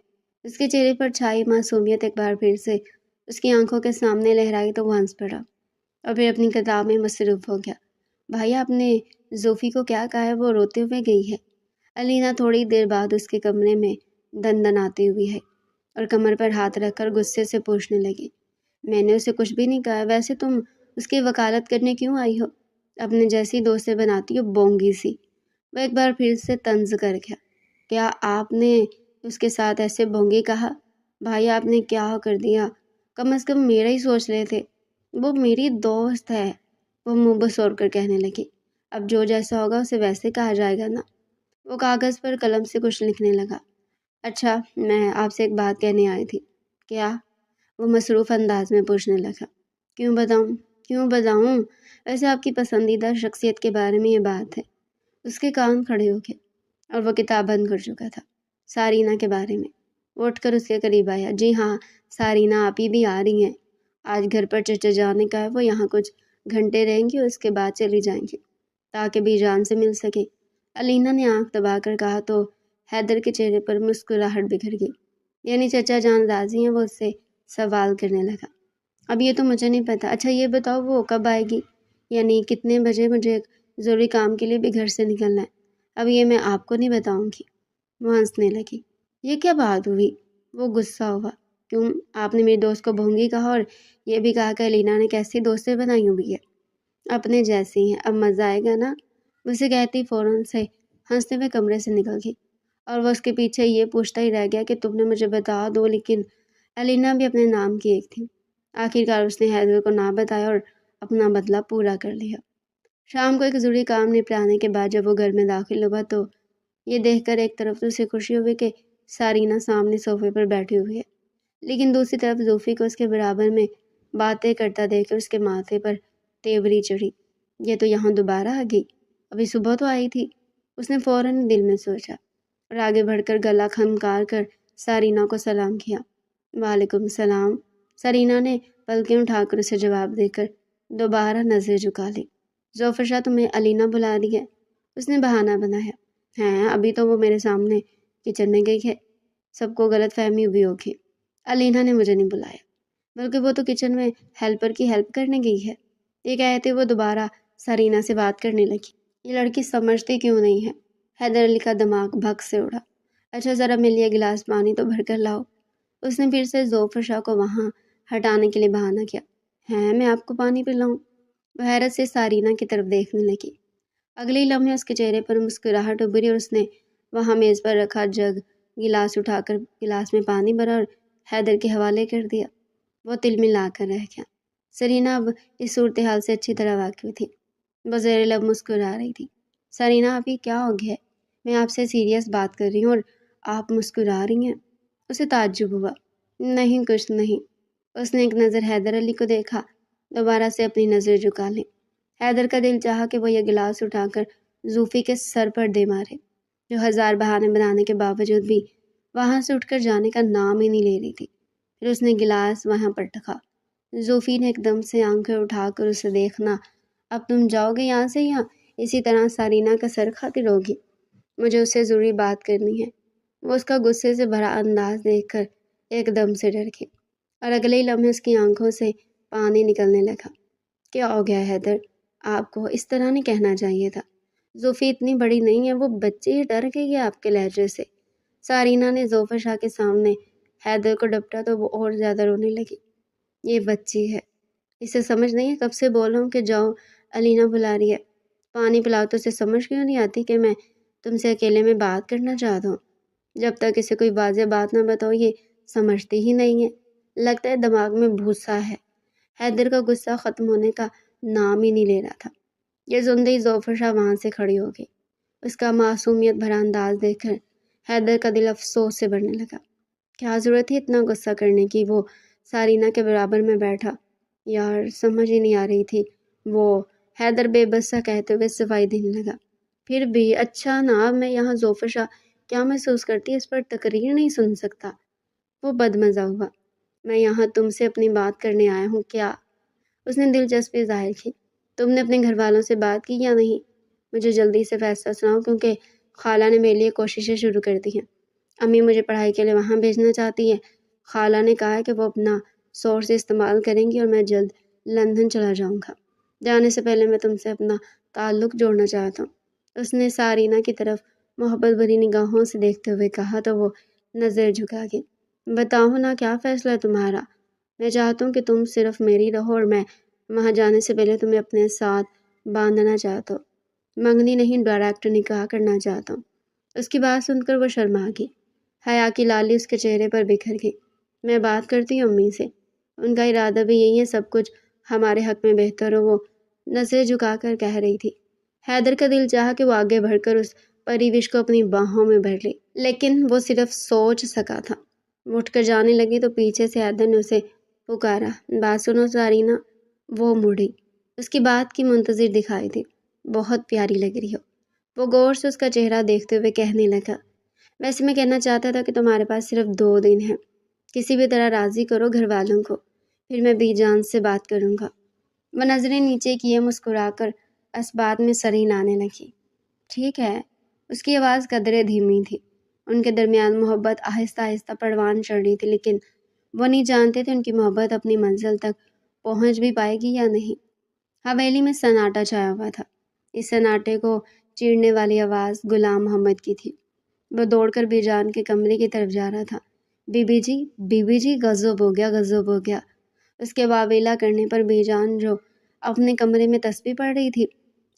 اس کے چہرے پر چھائی معصومیت ایک بار پھر سے اس کی آنکھوں کے سامنے لہرائی تو وہ ہنس پڑا اور پھر اپنی کتاب میں مصروف ہو گیا۔ بھائی آپ نے زوفی کو کیا کہا ہے؟ وہ روتے ہوئے گئی ہے۔ علینا تھوڑی دیر بعد اس کے کمرے میں دندناتی ہوئی ہے اور کمر پر ہاتھ رکھ کر غصے سے پوچھنے لگی، میں نے اسے کچھ بھی نہیں کہا، ویسے تم اس کی وکالت کرنے کیوں آئی ہو؟ اپنے جیسی دوست سے بناتی ہو بونگی سی۔ وہ ایک بار پھر سے طنز کر گیا، کیا آپ نے اس کے ساتھ ایسے بونگی کہا؟ بھائی آپ نے کیا کر دیا؟ کم از کم میرا ہی سوچ رہے تھے، وہ میری دوست ہے۔ وہ منہ بسور کر کہنے لگی، اب جو جیسا ہوگا اسے ویسے کہا جائے گا نا۔ وہ کاغذ پر قلم سے کچھ لکھنے لگا۔ اچھا میں آپ سے ایک بات کہنے آئی تھی۔ کیا؟ وہ مصروف انداز میں پوچھنے لگا۔ کیوں بتاؤں؟ ویسے آپ کی پسندیدہ شخصیت کے بارے میں یہ بات ہے۔ اس کے کان کھڑے ہو گئے اور وہ کتاب بند کر چکا تھا۔ سارینہ کے بارے میں۔ وہ اٹھ کر اس کے قریب آیا۔ جی ہاں سارینہ آپی بھی آ رہی ہیں، آج گھر پر چچا جانے کا ہے، وہ یہاں کچھ گھنٹے رہیں گی اور اس کے بعد چلی جائیں گی تاکہ بھی جان سے مل سکے۔ علینا نے آنکھ دبا کر کہا تو حیدر کے چہرے پر مسکراہٹ بکھر گئی۔ یعنی چچا جان راضی ہیں، وہ اس سے سوال کرنے لگا۔ اب یہ تو مجھے نہیں پتہ، اچھا یہ بتاؤ وہ کب آئے گی، یعنی کتنے بجے؟ مجھے ایک ضروری کام کے لیے بھی گھر سے نکلنا ہے، اب یہ میں آپ کو نہیں بتاؤں گی۔ وہ ہنسنے لگی۔ یہ کیا بات ہوئی؟ وہ غصہ ہوا۔ کیوں؟ آپ نے میری دوست کو بھونگی کہا اور یہ بھی کہا کہ الینا نے کیسی دوستیں بنائی ہوئی ہے، اپنے جیسی ہیں، اب مزہ آئے گا نا؟ اسے کہتی فوراً سے ہنستے ہوئے کمرے سے نکل گئی، اور وہ اس کے پیچھے یہ پوچھتا ہی رہ گیا کہ تم نے مجھے بتا دو، لیکن الینا بھی اپنے نام کی ایک تھی۔ آخرکار اس نے حیدر کو نہ بتایا اور اپنا بدلہ پورا کر لیا۔ شام کو ایک ضروری کام نپٹانے کے بعد جب وہ گھر میں داخل ہوا تو یہ دیکھ کر ایک طرف تو اسے خوشی ہوئی کہ سارینہ سامنے صوفے پر بیٹھی ہوئی ہے، لیکن دوسری طرف زوفی کو اس کے برابر میں باتیں کرتا دیکھ کر اس کے ماتھے پر تیوری چڑھی۔ یہ تو یہاں دوبارہ آ گئی، ابھی صبح تو آئی تھی، اس نے فوراً دل میں سوچا، اور آگے بڑھ کر گلا کھنکار کر سارینہ کو سلام کیا۔ وعلیکم السلام۔ سارینہ نے پلکیں اٹھا کر اسے جواب دے کر دوبارہ نظر جھکا لی۔ ظفر شاہ تمہیں الینا بلا رہی ہے، اس نے بہانہ بنایا۔ ہیں، ابھی تو وہ میرے سامنے کچن میں گئی ہے، سب کو غلط فہمی ہوئی ہوگی۔ الینا نے مجھے نہیں بلایا، بلکہ وہ تو کچن میں ہیلپر کی ہیلپ کرنے گئی ہے۔ یہ کہتے وہ دوبارہ سارینہ سے بات کرنے لگی۔ یہ لڑکی سمجھتی کیوں نہیں ہے؟ حیدر علی کا دماغ بھگ سے اڑا۔ اچھا ذرا میرے لیے گلاس پانی تو بھر کر لاؤ۔ اس نے پھر سے ظفر شاہ کو وہاں ہٹانے کے لیے بہانہ کیا۔ ہیں، میں آپ کو پانی پلاؤں؟ وہ حیرت سے سارینہ کی طرف دیکھنے لگی۔ اگلے لمحے اس کے چہرے پر مسکراہٹ ابھری اور اس نے وہاں میز پر رکھا جگ گلاس اٹھا کر گلاس میں پانی بھرا اور حیدر کے حوالے کر دیا۔ وہ تلملا کر رہ گیا۔ سارینہ اب اس صورتحال سے اچھی طرح واقف تھی، وہ زیر لب مسکرا رہی تھی۔ سارینہ آپ یہ کیا ہو گیا ہے؟ میں آپ سے سیریس بات کر رہی ہوں اور آپ مسکرا رہی ہیں۔ اسے تعجب ہوا۔ نہیں کچھ نہیں۔ اس نے ایک نظر حیدر علی کو دیکھا، دوبارہ سے اپنی نظر جھکا لی۔ حیدر کا دل چاہا کہ وہ یہ گلاس اٹھا کر زوفی کے سر پر دے مارے، جو ہزار بہانے بنانے کے باوجود بھی وہاں سے اٹھ کر جانے کا نام ہی نہیں لے رہی تھی۔ پھر اس نے گلاس وہاں پر رکھا۔ زوفی نے ایک دم سے آنکھیں اٹھا کر اسے دیکھنا۔ اب تم جاؤ گے یہاں سے یا اسی طرح سارینہ کا سر کھاتی رہو گی؟ مجھے اس سے ضروری بات کرنی ہے۔ وہ اس کا غصے سے بھرا انداز دیکھ کر ایک دم سے ڈر گئی، اور اگلے ہی لمحے اس کی آنکھوں سے پانی نکلنے لگا۔ کیا ہو گیا حیدر؟ آپ کو اس طرح نہیں کہنا چاہیے تھا۔ زوفی اتنی بڑی نہیں ہے، وہ بچی ہی، ڈر گئی ہے آپ کے لہجے سے۔ سارینہ نے ظفر شاہ کے سامنے حیدر کو ڈپٹا تو وہ اور زیادہ رونے لگی۔ یہ بچی ہے، اسے سمجھ نہیں ہے؟ کب سے بول رہا ہوں کہ جاؤ، الینا بلا رہی ہے، پانی پلاؤ، تو اسے سمجھ کیوں نہیں آتی کہ میں تم سے اکیلے میں بات کرنا چاہتا ہوں؟ جب تک اسے کوئی واضح بات نہ بتاؤ یہ سمجھتی ہی نہیں ہے، لگتا ہے دماغ میں بھوسا ہے۔ حیدر کا غصہ ختم ہونے کا نام ہی نہیں لے رہا تھا۔ یہ سنتے ہی ظفر شاہ وہاں سے کھڑی ہو گئی۔ اس کا معصومیت بھرا انداز دیکھ کر حیدر کا دل افسوس سے بھرنے لگا۔ کیا ضرورت تھی اتنا غصہ کرنے کی؟ وہ سارینہ کے برابر میں بیٹھا، یار سمجھ ہی نہیں آ رہی تھی وہ، حیدر بے بس سا کہتے ہوئے صفائی دینے لگا۔ پھر بھی اچھا نا، اب میں یہاں ظفر شاہ کیا محسوس کرتی ہے اس پر تقریر نہیں سن سکتا؟ وہ بدمزہ ہوا۔ میں یہاں تم سے اپنی بات کرنے آیا ہوں۔ کیا؟ اس نے دلچسپی ظاہر کی۔ تم نے اپنے گھر والوں سے بات کی یا نہیں؟ مجھے جلدی سے فیصلہ سناؤ، کیونکہ خالہ نے میرے لیے کوششیں شروع کر دی ہیں۔ امی مجھے پڑھائی کے لیے وہاں بھیجنا چاہتی ہیں۔ خالہ نے کہا ہے کہ وہ اپنا سورس استعمال کریں گی اور میں جلد لندن چلا جاؤں گا۔ جانے سے پہلے میں تم سے اپنا تعلق جوڑنا چاہتا ہوں۔ اس نے سارینہ کی طرف محبت بھری نگاہوں سے دیکھتے ہوئے کہا تو وہ نظر جھکا گئی۔ بتاؤ نا، کیا فیصلہ ہے تمہارا؟ میں چاہتا ہوں کہ تم صرف میری رہو اور میں وہاں جانے سے پہلے تمہیں اپنے ساتھ باندھنا چاہتا ہوں۔ منگنی نہیں، ڈائریکٹ نکاح کرنا چاہتا ہوں۔ اس کی بات سن کر وہ شرما گئی۔ حیا کی لالی اس کے چہرے پر بکھر گئی۔ میں بات کرتی ہوں امی سے، ان کا ارادہ بھی یہی ہے، سب کچھ ہمارے حق میں بہتر ہو، وہ نظریں جھکا کر کہہ رہی تھی۔ حیدر کا دل چاہا کہ وہ آگے بڑھ کر اس پری وش کو اپنی باہوں میں بھر لے، لیکن وہ صرف سوچ سکا تھا۔ وہ اٹھ کر جانے لگی تو پیچھے سے حیدر نے اسے پکارا، بات سنو سارینہ۔ وہ مڑی، اس کی بات کی منتظر دکھائی دی۔ بہت پیاری لگ رہی ہو۔ وہ غور سے اس کا چہرہ دیکھتے ہوئے کہنے لگا، ویسے میں کہنا چاہتا تھا کہ تمہارے پاس صرف 2 دن ہیں، کسی بھی طرح راضی کرو گھر والوں کو، پھر میں بی جان سے بات کروں گا۔ وہ نظریں نیچے کیے مسکرا کر اسبات میں سر ہلانے لگی۔ ٹھیک ہے۔ اس کی آواز قدرے دھیمی تھی۔ ان کے درمیان محبت آہستہ آہستہ پروان چڑھ رہی تھی، لیکن وہ نہیں جانتے تھے ان کی محبت اپنی منزل تک پہنچ بھی پائے گی یا نہیں۔ حویلی میں سناٹا چھایا ہوا تھا۔ اس سناٹے کو چیرنے والی آواز غلام محمد کی تھی۔ وہ دوڑ کر بی جان کے کمرے کی طرف جا رہا تھا۔ بی بی جی غضب ہو گیا، غضب ہو گیا۔ اس کے واویلا کرنے پر بی جان جو اپنے کمرے میں تسبیح پڑھ رہی تھی،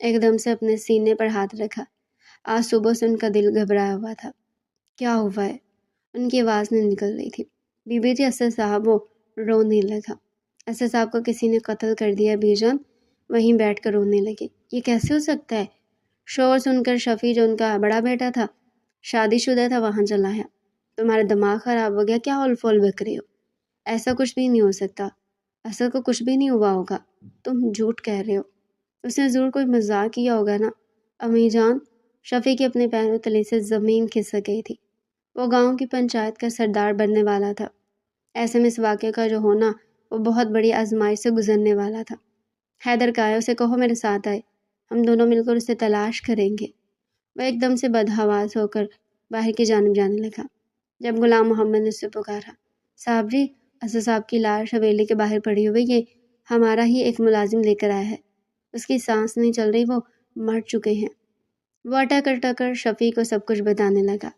ایک دم سے اپنے سینے پر ہاتھ رکھا۔ آج صبح سے ان کا دل گھبرایا ہوا تھا۔ کیا ہوا ہے؟ ان کی آواز نہیں نکل رہی تھی۔ بی بی جی اسد صاحب، وہ رونے لگا۔ اسد صاحب کو کسی نے قتل کر دیا بی جان، وہیں بیٹھ کر رونے لگے۔ یہ کیسے ہو سکتا ہے؟ شور سن کر شفیع جو ان کا بڑا بیٹا تھا، شادی شدہ تھا، وہاں چلا آیا۔ تمہارا دماغ خراب ہو گیا کیا؟ ہول فول بک رہے ہو؟ ایسا کچھ بھی نہیں ہو سکتا، اسد کو کچھ بھی نہیں ہوا ہوگا، تم جھوٹ کہہ رہے ہو۔ اس نے ضرور کوئی مزاق کیا ہوگا نا۔ امی جان، شفیع کے اپنے پیروں تلے سے زمین کھسک گئی تھی۔ وہ گاؤں کی پنچایت کا سردار بننے والا تھا۔ ایسے میں اس واقعے کا جو ہونا وہ بہت بڑی آزمائش سے گزرنے والا تھا۔ حیدر کا ہے، اسے کہو میرے ساتھ آئے، ہم دونوں مل کر اسے تلاش کریں گے۔ وہ ایک دم سے بدحواس ہو کر باہر کی جانب جانے لگا۔ جب غلام محمد نے اسے پکارا، صاحب جی، اسد صاحب کی لاش حویلی کے باہر پڑی ہوئی، یہ ہمارا ہی ایک ملازم لے کر آیا ہے، اس کی سانس نہیں چل رہی، وہ مر چکے ہیں۔ وہ اٹک کر شفیع کو سب کچھ بتانے لگا۔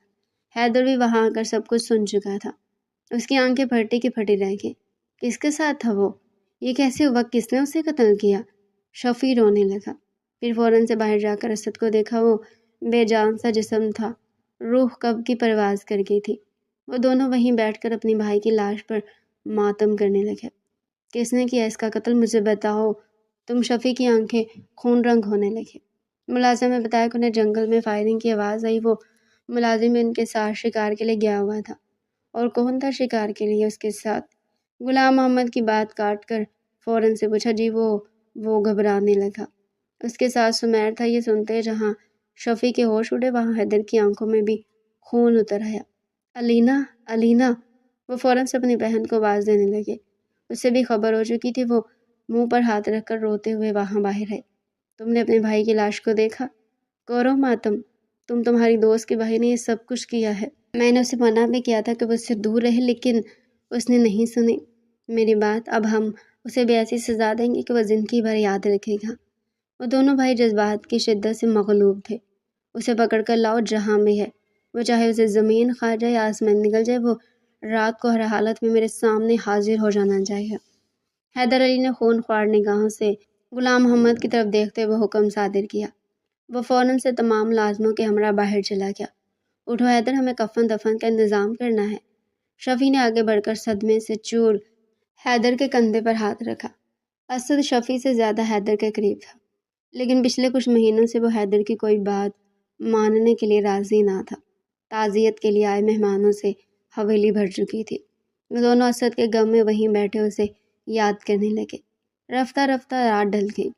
حیدر بھی وہاں آ کر سب کچھ سن چکا تھا۔ اس کی آنکھیں پھٹی کی پھٹی رہ گئی۔ کس کے ساتھ تھا وہ؟ یہ کیسے ہوا؟ کس نے اسے قتل کیا؟ شفیع رونے لگا۔ پھر فوراً سے باہر جا کر اسد کو دیکھا۔ وہ بے جان سا جسم تھا، روح کب کی پرواز کر گئی تھی۔ وہ دونوں وہیں بیٹھ کر اپنی بھائی کی لاش پر ماتم کرنے لگے۔ کس نے کیا اس کا قتل؟ مجھے بتاؤ تم۔ شفیع کی آنکھیں خون رنگ ہونے لگی۔ ملازم نے بتایا کہ انہیں جنگل میں فائرنگ کی آواز آئی۔ وہ ملازم ان کے ساتھ شکار کے لیے گیا ہوا تھا۔ اور کون تھا شکار کے لیے اس کے ساتھ؟ غلام محمد کی بات کاٹ کر فوراً سے پوچھا۔ جی وہ گھبرانے لگا۔ اس کے ساتھ سمیر تھا۔ یہ سنتے جہاں شفیع کے ہوش اڑے، وہاں حیدر کی آنکھوں میں بھی خون اتر آیا۔ علینا۔ وہ فوراً سے اپنی بہن کو آواز دینے لگے۔ اسے بھی خبر ہو چکی تھی۔ وہ منہ پر ہاتھ رکھ کر روتے ہوئے وہاں باہر آئے۔ تم نے اپنے بھائی کی لاش کو دیکھا؟ کرو ماتم، تمہاری دوست کے بھائی نے یہ سب کچھ کیا ہے۔ میں نے اسے منع بھی کیا تھا کہ وہ اس سے دور رہے، لیکن اس نے نہیں سنی میری بات۔ اب ہم اسے بھی ایسی سزا دیں گے کہ وہ زندگی بھر یاد رکھے گا۔ وہ دونوں بھائی جذبات کی شدت سے مغلوب تھے۔ اسے پکڑ کر لاؤ جہاں بھی ہے، وہ چاہے اسے زمین کھا جائے یا آسمان نگل جائے، وہ رات کو ہر حالت میں میرے سامنے حاضر ہو جانا چاہیے۔ حیدر علی نے خون خوار نگاہوں سے غلام محمد کی طرف دیکھتے ہوئے حکم صادر کیا۔ وہ فوراً سے تمام ملازموں کے ہمراہ باہر چلا گیا۔ اٹھو حیدر، ہمیں کفن دفن کا انتظام کرنا ہے۔ شفیع نے آگے بڑھ کر صدمے سے چور حیدر کے کندھے پر ہاتھ رکھا۔ اسد شفیع سے زیادہ حیدر کے قریب تھا، لیکن پچھلے کچھ مہینوں سے وہ حیدر کی کوئی بات ماننے کے لیے راضی نہ تھا۔ تعزیت کے لیے آئے مہمانوں سے حویلی بھر چکی تھی۔ وہ دونوں اسد کے غم میں وہیں بیٹھے اسے یاد کرنے لگے۔ رفتہ رفتہ رات ڈھل گئی۔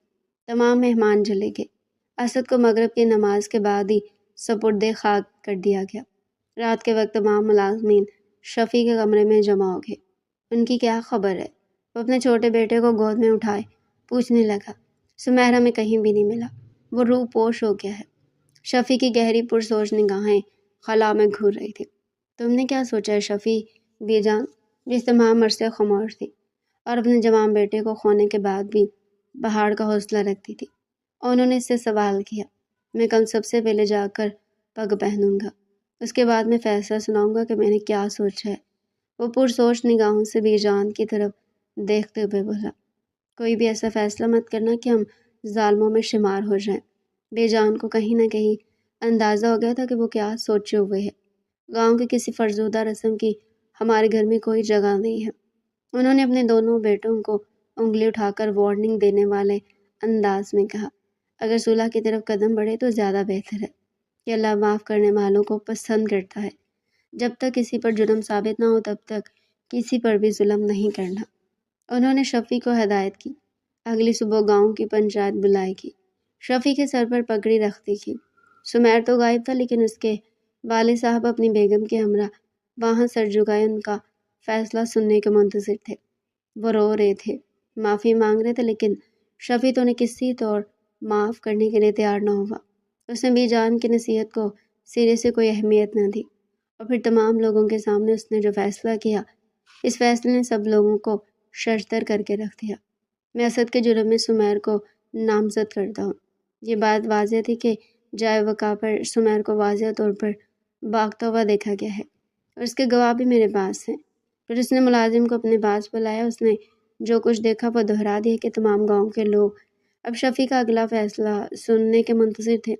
تمام مہمان چلے گئے۔ اسد کو مغرب کی نماز کے بعد ہی سپرد خاک کر دیا گیا۔ رات کے وقت تمام ملازمین شفیع کے کمرے میں جمع ہو گئے۔ ان کی کیا خبر ہے؟ وہ اپنے چھوٹے بیٹے کو گود میں اٹھائے پوچھنے لگا۔ سمیر ہمیں کہیں بھی نہیں ملا، وہ روح پوش ہو گیا ہے۔ شفیع کی گہری پرسوچ نگاہیں خلا میں گھور رہی تھی۔ تم نے کیا سوچا ہے شفیع؟ بی جان، جس تمام عرصے خاموش تھی اور اپنے جوان بیٹے کو کھونے کے بعد بھی پہاڑ کا حوصلہ رکھتی تھی، انہوں نے اس سے سوال کیا۔ میں کل سب سے پہلے جا کر پگ پہنوں گا، اس کے بعد میں فیصلہ سناؤں گا کہ میں نے کیا سوچا ہے۔ وہ پرسوچ نگاہوں سے بی جان کی طرف دیکھتے ہوئے بولا، کوئی بھی ایسا فیصلہ مت کرنا کہ ہم ظالموں میں شمار ہو جائیں۔ بے جان کو کہیں نہ کہیں اندازہ ہو گیا تھا کہ وہ کیا سوچے ہوئے ہے۔ گاؤں کی کسی فرزودہ رسم کی ہمارے گھر میں کوئی جگہ نہیں ہے۔ انہوں نے اپنے دونوں بیٹوں کو انگلی اٹھا کر وارننگ دینے والے انداز میں کہا، اگر صلح کی طرف قدم بڑھے تو زیادہ بہتر ہے کہ اللہ معاف کرنے والوں کو پسند کرتا ہے۔ جب تک کسی پر جرم ثابت نہ ہو تب تک کسی پر بھی ظلم نہیں کرنا۔ انہوں نے شفیع کو ہدایت کی۔ اگلی صبح گاؤں کی پنچایت بلائی گئی۔ شفیع کے سر پر پگڑی رکھتی تھی۔ سمیر تو غائب تھا، لیکن اس کے والد صاحب اپنی بیگم کے ہمراہ وہاں سر جھکائے ان کا فیصلہ سننے کے منتظر تھے۔ وہ رو رہے تھے، معافی مانگ رہے تھے، لیکن شفیع تو انہیں کسی طور معاف کرنے کے لیے تیار نہ ہوا۔ اس نے بی جان کی نصیحت کو سرے سے کوئی اہمیت نہ دی، اور پھر تمام لوگوں کے سامنے اس نے جو فیصلہ کیا اس فیصلے نے سب لوگوں کو شرطر کر کے رکھ دیا۔ میں اسد کے جرم میں سمیر کو نامزد کرتا ہوں۔ یہ بات واضح تھی کہ جائے وقع پر سمیر کو واضح طور پر بھاگتا ہوا دیکھا گیا ہے اور اس کے گواہ بھی میرے پاس ہیں۔ پھر اس نے ملازم کو اپنے پاس بلایا۔ اس نے جو کچھ دیکھا وہ دہرا دیا کہ تمام گاؤں کے لوگ اب شفیع کا اگلا فیصلہ سننے کے منتظر تھے۔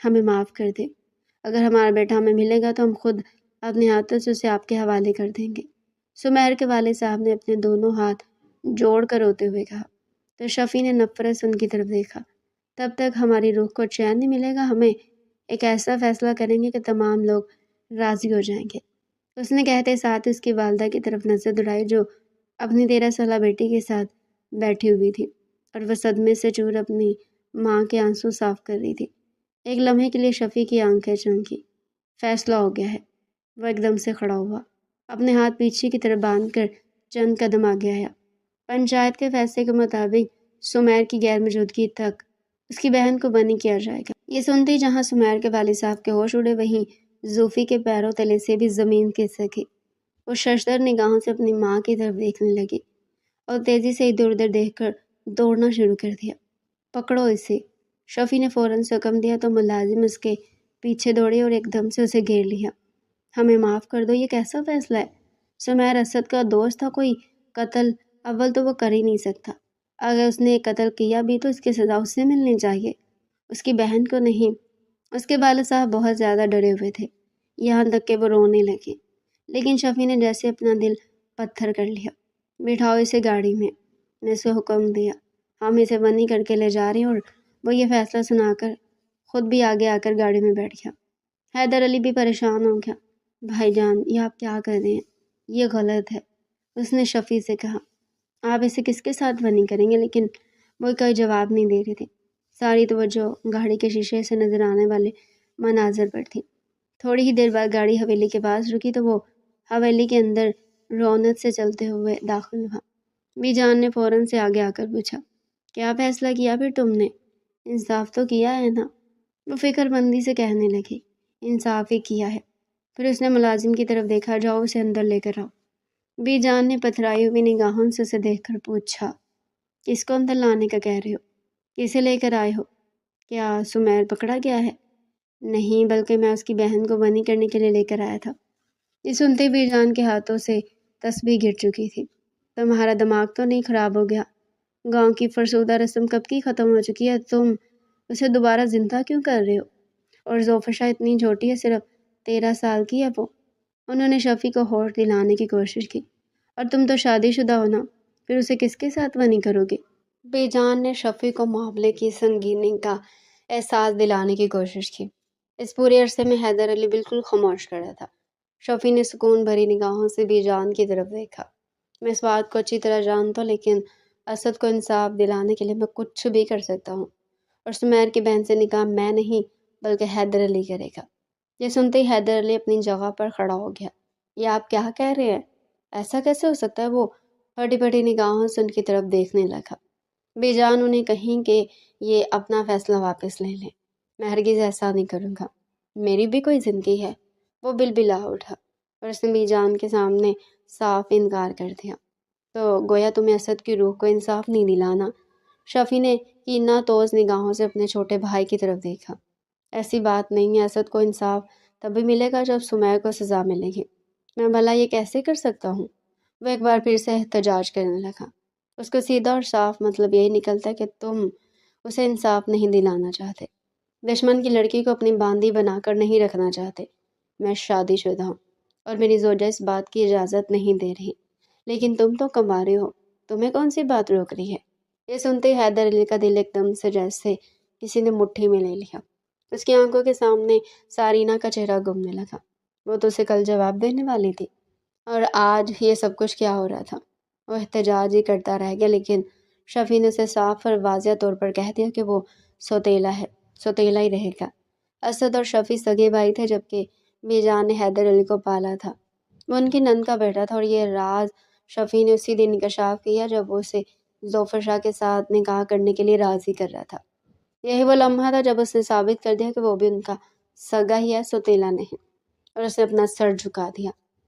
ہمیں معاف کر دے، اگر ہمارا بیٹا ہمیں ملے گا تو ہم خود اپنے ہاتھوں سے اسے آپ کے حوالے کر دیں گے۔ سمیر کے والد صاحب نے اپنے دونوں ہاتھ جوڑ کر روتے ہوئے کہا۔ تو شفیع نے نفرت سے ان کی طرف دیکھا۔ تب تک ہماری روح کو چین نہیں ملے گا، ہمیں ایک ایسا فیصلہ کریں گے کہ تمام لوگ راضی ہو جائیں گے۔ اس نے کہتے ساتھ اس کی والدہ کی طرف نظر دوڑائی جو اپنی 13 سالہ بیٹی کے ساتھ بیٹھی ہوئی تھی اور وہ صدمے سے چور اپنی ماں کے آنسو صاف کر رہی تھی۔ ایک لمحے کے لیے شفیع کی آنکھیں چمکی۔ فیصلہ ہو گیا ہے۔ وہ ایک دم سے کھڑا ہوا، اپنے ہاتھ پیچھے کی طرف باندھ کر چند قدم آگے آیا۔ پنچایت کے فیصلے کے مطابق سمیر کی غیر موجودگی تک اس کی بہن کو بری کیا جائے گا۔ یہ سنتے ہی جہاں سمیر کے والد صاحب کے ہوش اڑے وہیں زوفی کے پیروں تلے سے بھی زمین کھسک گئی۔ وہ ششدر نگاہوں سے اپنی ماں کی طرف دیکھنے لگی اور تیزی سے ادھر ادھر دیکھ کر دوڑنا شروع کر دیا۔ پکڑو اسے، شفیع نے فوراً سے حکم دیا تو ملازم اس کے پیچھے دوڑے اور ایک دم سے اسے گھیر لیا۔ ہمیں معاف کر دو، یہ کیسا فیصلہ ہے؟ سمیر اسد کا دوست تھا، کوئی قتل اول تو وہ کر ہی نہیں سکتا۔ اگر اس نے ایک قتل کیا بھی تو اس کی سزا اس سے ملنی چاہیے، اس کی بہن کو نہیں۔ اس کے والد صاحب بہت زیادہ ڈرے ہوئے تھے، یہاں تک کہ وہ رونے لگے، لیکن شفیع نے جیسے اپنا دل پتھر کر لیا۔ بٹھاؤ اسے گاڑی میں، نے اسے حکم دیا۔ ہم اسے بندی کر کے لے جا رہے ہیں۔ اور وہ یہ فیصلہ سنا کر خود بھی آگے آ کر گاڑی میں بیٹھ گیا۔ حیدر علی بھی پریشان ہو گیا۔ بھائی جان، یہ آپ کیا کر رہے ہیں؟ یہ غلط ہے، اس نے شفیع سے کہا۔ آپ اسے کس کے ساتھ بندی کریں گے؟ لیکن وہ کوئی جواب نہیں دے رہے تھے۔ ساری توجہ گاڑی کے شیشے سے نظر آنے والے مناظر پر تھی۔ تھوڑی ہی دیر بعد گاڑی حویلی کے پاس رکی تو وہ حویلی کے اندر رونت سے چلتے ہوئے داخل ہوا۔ می جان نے فوراً سے آگے آ کر پوچھا، کیا فیصلہ کیا پھر تم نے؟ انصاف تو کیا ہے نا؟ وہ فکر مندی سے کہنے لگی، انصاف ہی کیا ہے۔ پھر اس نے ملازم کی طرف دیکھا، جاؤ اسے اندر لے کر آؤ۔ بی جان نے پتھرائی ہوئی نگاہوں سے اسے دیکھ کر پوچھا، کس کو اندر لانے کا کہہ رہے ہو؟ کسے لے کر آئے ہو؟ کیا سمیر پکڑا گیا ہے؟ نہیں، بلکہ میں اس کی بہن کو بری کرنے کے لیے لے کر آیا تھا۔ یہ سنتے بی جان کے ہاتھوں سے تسبیح گر چکی تھی۔ تمہارا دماغ تو نہیں خراب ہو گیا؟ گاؤں کی فرسودہ رسم کب کی ختم ہو چکی ہے، تم اسے دوبارہ زندہ کیوں کر رہے ہو؟ اور زوفشا اتنی چھوٹی ہے، صرف 13 سال کی ہے وہ۔ انہوں نے شفیع کو ہوش دلانے کی کوشش کی، اور تم تو شادی شدہ ہو نا، پھر اسے کس کے ساتھ بنی کرو گے؟ بی جان نے شفیع کو معاملے کی سنگینی کا احساس دلانے کی کوشش کی۔ اس پورے عرصے میں حیدر علی بالکل خاموش کھڑا تھا۔ شفیع نے سکون بھری نگاہوں سے بی جان کی طرف دیکھا۔ میں اس بات کو اچھی طرح جانتا ہوں، لیکن اسد کو انصاف دلانے کے لیے میں کچھ بھی کر سکتا ہوں، اور سمیر کی بہن سے نکاح میں نہیں بلکہ حیدر علی کرے گا۔ یہ سنتے ہی حیدر علی اپنی جگہ پر کھڑا ہو گیا۔ یہ آپ کیا کہہ رہے ہیں؟ ایسا کیسے ہو سکتا ہے؟ وہ پھٹی پھٹی نگاہوں سے ان کی طرف دیکھنے لگا۔ بی جان انہیں کہیں کہ یہ اپنا فیصلہ واپس لے لیں، میں ہرگز ایسا نہیں کروں گا، میری بھی کوئی زندگی ہے۔ وہ بلبلا اٹھا اور اس نے بی جان کے سامنے صاف انکار کر دیا۔ تو گویا تمہیں اسد کی روح کو انصاف نہیں دلانا؟ شفیع نے کینہ توز نگاہوں سے اپنے چھوٹے بھائی کی طرف دیکھا۔ ایسی بات نہیں ہے، اسد کو انصاف تبھی ملے گا جب سمیر کو سزا ملے گی۔ میں بھلا یہ کیسے کر سکتا ہوں؟ وہ ایک بار پھر سے احتجاج کرنے لگا۔ اس کو سیدھا اور صاف مطلب یہی نکلتا ہے کہ تم اسے انصاف نہیں دلانا چاہتے، دشمن کی لڑکی کو اپنی باندی بنا کر نہیں رکھنا چاہتے۔ میں شادی شدہ ہوں اور میری زوجہ اس بات کی اجازت نہیں دے رہی، لیکن تم تو کنوارے ہو، تمہیں کون سی بات روک رہی ہے؟ یہ سنتے ہی حیدر علی کا دل ایک دم سے جیسے کسی نے مٹھی میں لے لیا۔ اس کی آنکھوں کے سامنے سارینہ کا چہرہ گھومنے لگا۔ وہ تو اسے کل جواب دینے والی تھی، اور آج یہ سب کچھ کیا ہو رہا تھا؟ وہ احتجاج ہی کرتا رہ گیا، لیکن شفیع نے اسے صاف اور واضح طور پر کہہ دیا کہ وہ سوتیلا ہے، سوتیلا ہی رہے گا۔ اسد اور شفیع سگے بھائی تھے، جبکہ بی جان نے حیدر علی کو پالا تھا۔ وہ ان کی نند کا بیٹا تھا، اور یہ راز شفیع نے اسی دن انکشاف کیا جب وہ اسے زوفشا کے ساتھ نکاح کرنے کے لیے راضی کر رہا تھا۔ یہی وہ لمحہ تھا جب اس نے ثابت کر دیا کہ وہ بھی ان کا سگا ہی ہے، سوتیلا نہیں، اور اس نے اپنا سر جھکا دیا۔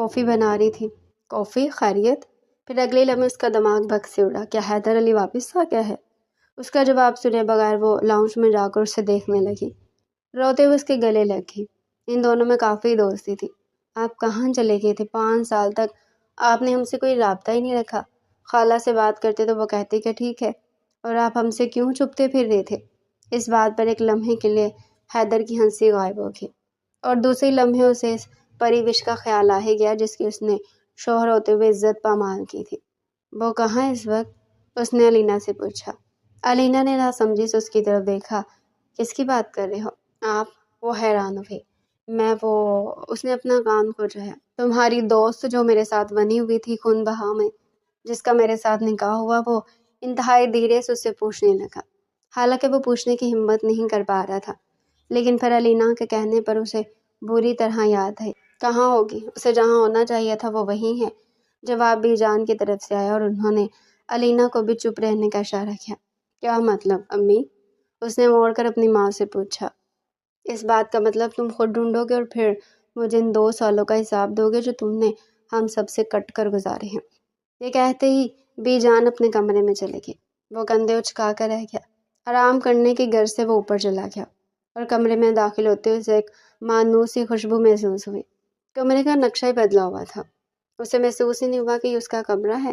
کافی بنا رہی تھی۔ کافی؟ خیریت؟ پھر اگلے لمحے اس کا دماغ بھگ سے اڑا۔ کیا حیدر علی واپس آ گیا ہے؟ اس کا جواب سنے بغیر وہ لاؤنج میں جا کر اسے دیکھنے لگی۔ روتے ہوئے اس کے گلے لگ گئی۔ ان دونوں میں کافی دوستی تھی۔ آپ کہاں چلے گئے تھے 5 سال تک؟ آپ نے ہم سے کوئی رابطہ ہی نہیں رکھا۔ خالہ سے بات کرتے تو وہ کہتی کہ ٹھیک ہے، اور آپ ہم سے کیوں چھپتے پھر رہے تھے؟ اس بات پر ایک لمحے کے لیے حیدر کی ہنسی غائب ہو گئی، اور دوسرے لمحے اسے اس پریوش کا خیال آ ہی گیا جس کی اس نے شوہر ہوتے ہوئے عزت پامال کی تھی۔ وہ کہاں ہے اس وقت؟ اس نے علینا سے پوچھا۔ علینا نے نہ سمجھی سے اس کی طرف دیکھا۔ کس کی بات کر رہے ہو آپ؟ وہ حیران ہوئی۔ اس نے اپنا کان کھوجا ہے۔ تمہاری دوست جو میرے ساتھ بنی ہوئی تھی خون بہا میں، جس کا میرے ساتھ نکاح ہوا، وہ انتہائی دھیرے سے اسے پوچھنے لگا، حالانکہ وہ پوچھنے کی ہمت نہیں کر پا رہا تھا، لیکن پھر علینا کے کہنے پر اسے بری طرح یاد ہے۔ کہاں ہوگی؟ اسے جہاں ہونا چاہیے تھا وہ وہیں ہے۔ جواب بی جان کی طرف سے آیا اور انہوں نے علینا کو بھی چپ رہنے کا اشارہ کیا۔ کیا مطلب امی؟ اس نے موڑ کر اپنی ماں سے پوچھا۔ اس بات کا مطلب تم خود ڈھونڈو گے اور پھر مجھے ان 2 سالوں کا حساب دو گے جو تم نے ہم سب سے کٹ کر گزارے ہیں۔ یہ کہتے ہی بی جان اپنے کمرے میں چلے گئے۔ وہ کندھے اچکا کر رہ گیا۔ آرام کرنے کی غرض سے وہ اوپر چلا گیا اور کمرے میں داخل ہوتے ہوئے اسے ایک مانوس سی خوشبو محسوس ہوئی۔ کمرے کا نقشہ ہی بدلا ہوا تھا۔ اسے محسوس ہی نہیں ہوا کہ یہ اس کا کمرہ ہے۔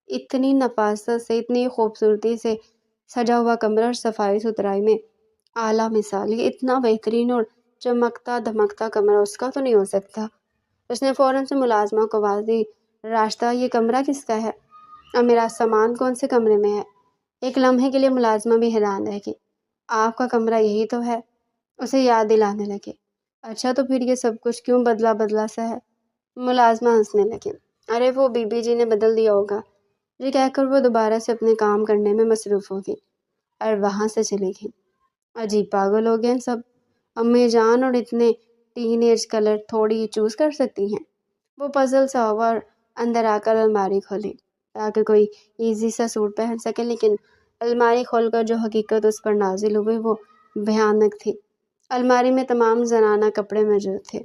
اتنی نفاست سے، اتنی خوبصورتی سے سجا ہوا کمرہ اور صفائی ستھرائی میں اعلیٰ مثال، یہ اتنا بہترین اور چمکتا دھمکتا کمرہ اس کا تو نہیں ہو سکتا۔ اس نے فوراً سے ملازمہ کو آواز دی، راستہ، یہ کمرہ کس کا ہے اور میرا سامان کون سے کمرے میں ہے؟ ایک لمحے کے لیے ملازمہ بھی حیران رہ گئی۔ آپ کا کمرہ یہی تو ہے، اسے یاد دلانے لگے۔ اچھا تو پھر یہ سب کچھ کیوں بدلا بدلا سا ہے؟ ملازمہ ہنسنے لگے۔ ارے وہ بی بی جی نے بدل دیا ہوگا، یہ کہہ کر وہ دوبارہ سے اپنے کام کرنے میں مصروف ہو گئی اور وہاں سے چلی گئی۔ عجیب پاگل ہو گئے سب، امی جان، اور اتنے ٹین ایج کلر تھوڑی چوز کر سکتی ہیں؟ وہ پزل سا ہوا اور اندر آ کر الماری کھولی تاکہ کوئی ایزی سا سوٹ پہن سکے، لیکن الماری کھول کر جو حقیقت اس پر نازل ہوئی وہ بھیانک تھی۔ الماری میں تمام زنانہ کپڑے موجود تھے۔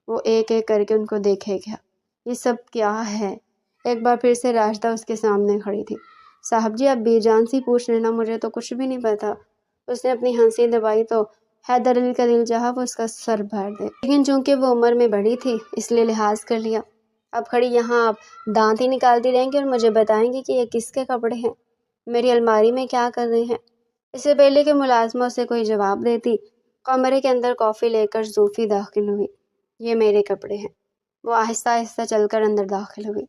وہ ایک ایک کر کے ان کو دیکھے گیا۔ یہ سب کیا ہے؟ ایک بار پھر سے راشدہ اس کے سامنے کھڑی تھی۔ صاحب جی، آپ بے جان سی پوچھ لینا، مجھے تو کچھ بھی نہیں پتا۔ اس نے اپنی ہنسی دبائی تو حیدر علی کا دل چاہا وہ اس کا سر بھر دے، لیکن چونکہ وہ عمر میں بڑی تھی اس لیے لحاظ کر لیا۔ اب کھڑی یہاں آپ دانت ہی نکالتی رہیں گی اور مجھے بتائیں گی کہ یہ کس کے کپڑے ہیں، میری الماری میں کیا کر رہے ہیں؟ اس سے پہلے کہ ملازمہ اسے کوئی جواب دیتی، کمرے کے اندر کافی لے کر زوفی داخل ہوئی۔ یہ میرے کپڑے ہیں۔ وہ آہستہ آہستہ چل کر اندر داخل ہوئی،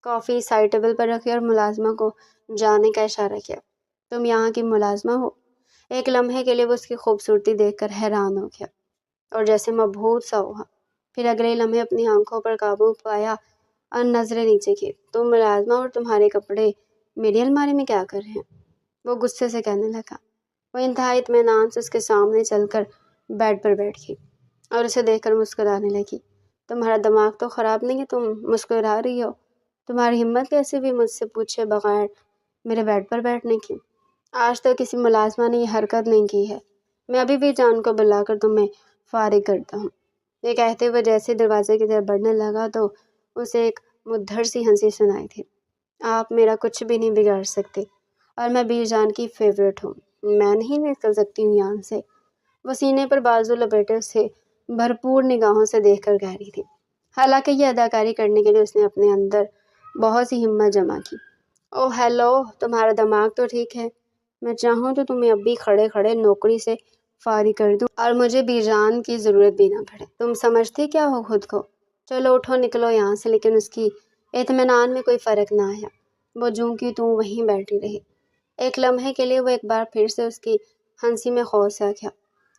کافی سائڈ ٹیبل پر رکھی اور ملازمہ کو جانے کا اشارہ کیا۔ تم یہاں کی ملازمہ ہو؟ ایک لمحے کے لیے وہ اس کی خوبصورتی دیکھ کر حیران ہو گیا اور جیسے مبہوت سا ہوا، پھر اگلے لمحے اپنی آنکھوں پر قابو پایا اور نظریں نیچے کی۔ تم ملازمہ اور تمہارے کپڑے میری الماری میں کیا کر رہے ہیں؟ وہ غصے سے کہنے لگا۔ وہ انتہائی اطمینان سے اس کے سامنے چل کر بیڈ پر بیٹھ گئی اور اسے دیکھ کر مسکرانے لگی۔ تمہارا دماغ تو خراب نہیں ہے، تم مسکرا رہی ہو؟ تمہاری ہمت کیسے بھی مجھ سے پوچھے بغیر میرے بیڈ پر بیٹھنے کی؟ آج تک کسی ملازمہ نے یہ حرکت نہیں کی ہے۔ میں ابھی بھی جان کو بلا کر تمہیں فارغ کرتا ہوں۔ یہ کہتے ہوئے جیسے دروازے کی طرف بڑھنے لگا تو اسے ایک مدھر سی ہنسی سنائی تھی۔ آپ میرا کچھ بھی نہیں بگاڑ سکتے اور میں بیر جان کی فیورٹ ہوں، میں نہیں نکل سکتی ہوں یہاں سے۔ وہ سینے پر بازو لپیٹے اسے بھرپور نگاہوں سے دیکھ کر کہہ رہی تھی، حالانکہ یہ اداکاری کرنے کے لیے اس نے اپنے اندر بہت سی ہمت جمع کی۔ او ہیلو، تمہارا دماغ تو ٹھیک ہے؟ میں چاہوں تو تمہیں اب بھی کھڑے کھڑے نوکری سے فارغ کر دوں اور مجھے بیر جان کی ضرورت بھی نہ پڑے۔ تم سمجھتی کیا ہو خود کو؟ چلو اٹھو، نکلو یہاں سے۔ لیکن اس کی اطمینان میں کوئی فرق نہ آیا۔ وہ جوں کی توں وہیں بیٹھی رہی۔ ایک لمحے کے لیے وہ ایک بار پھر سے اس کی ہنسی میں خوش آ گیا۔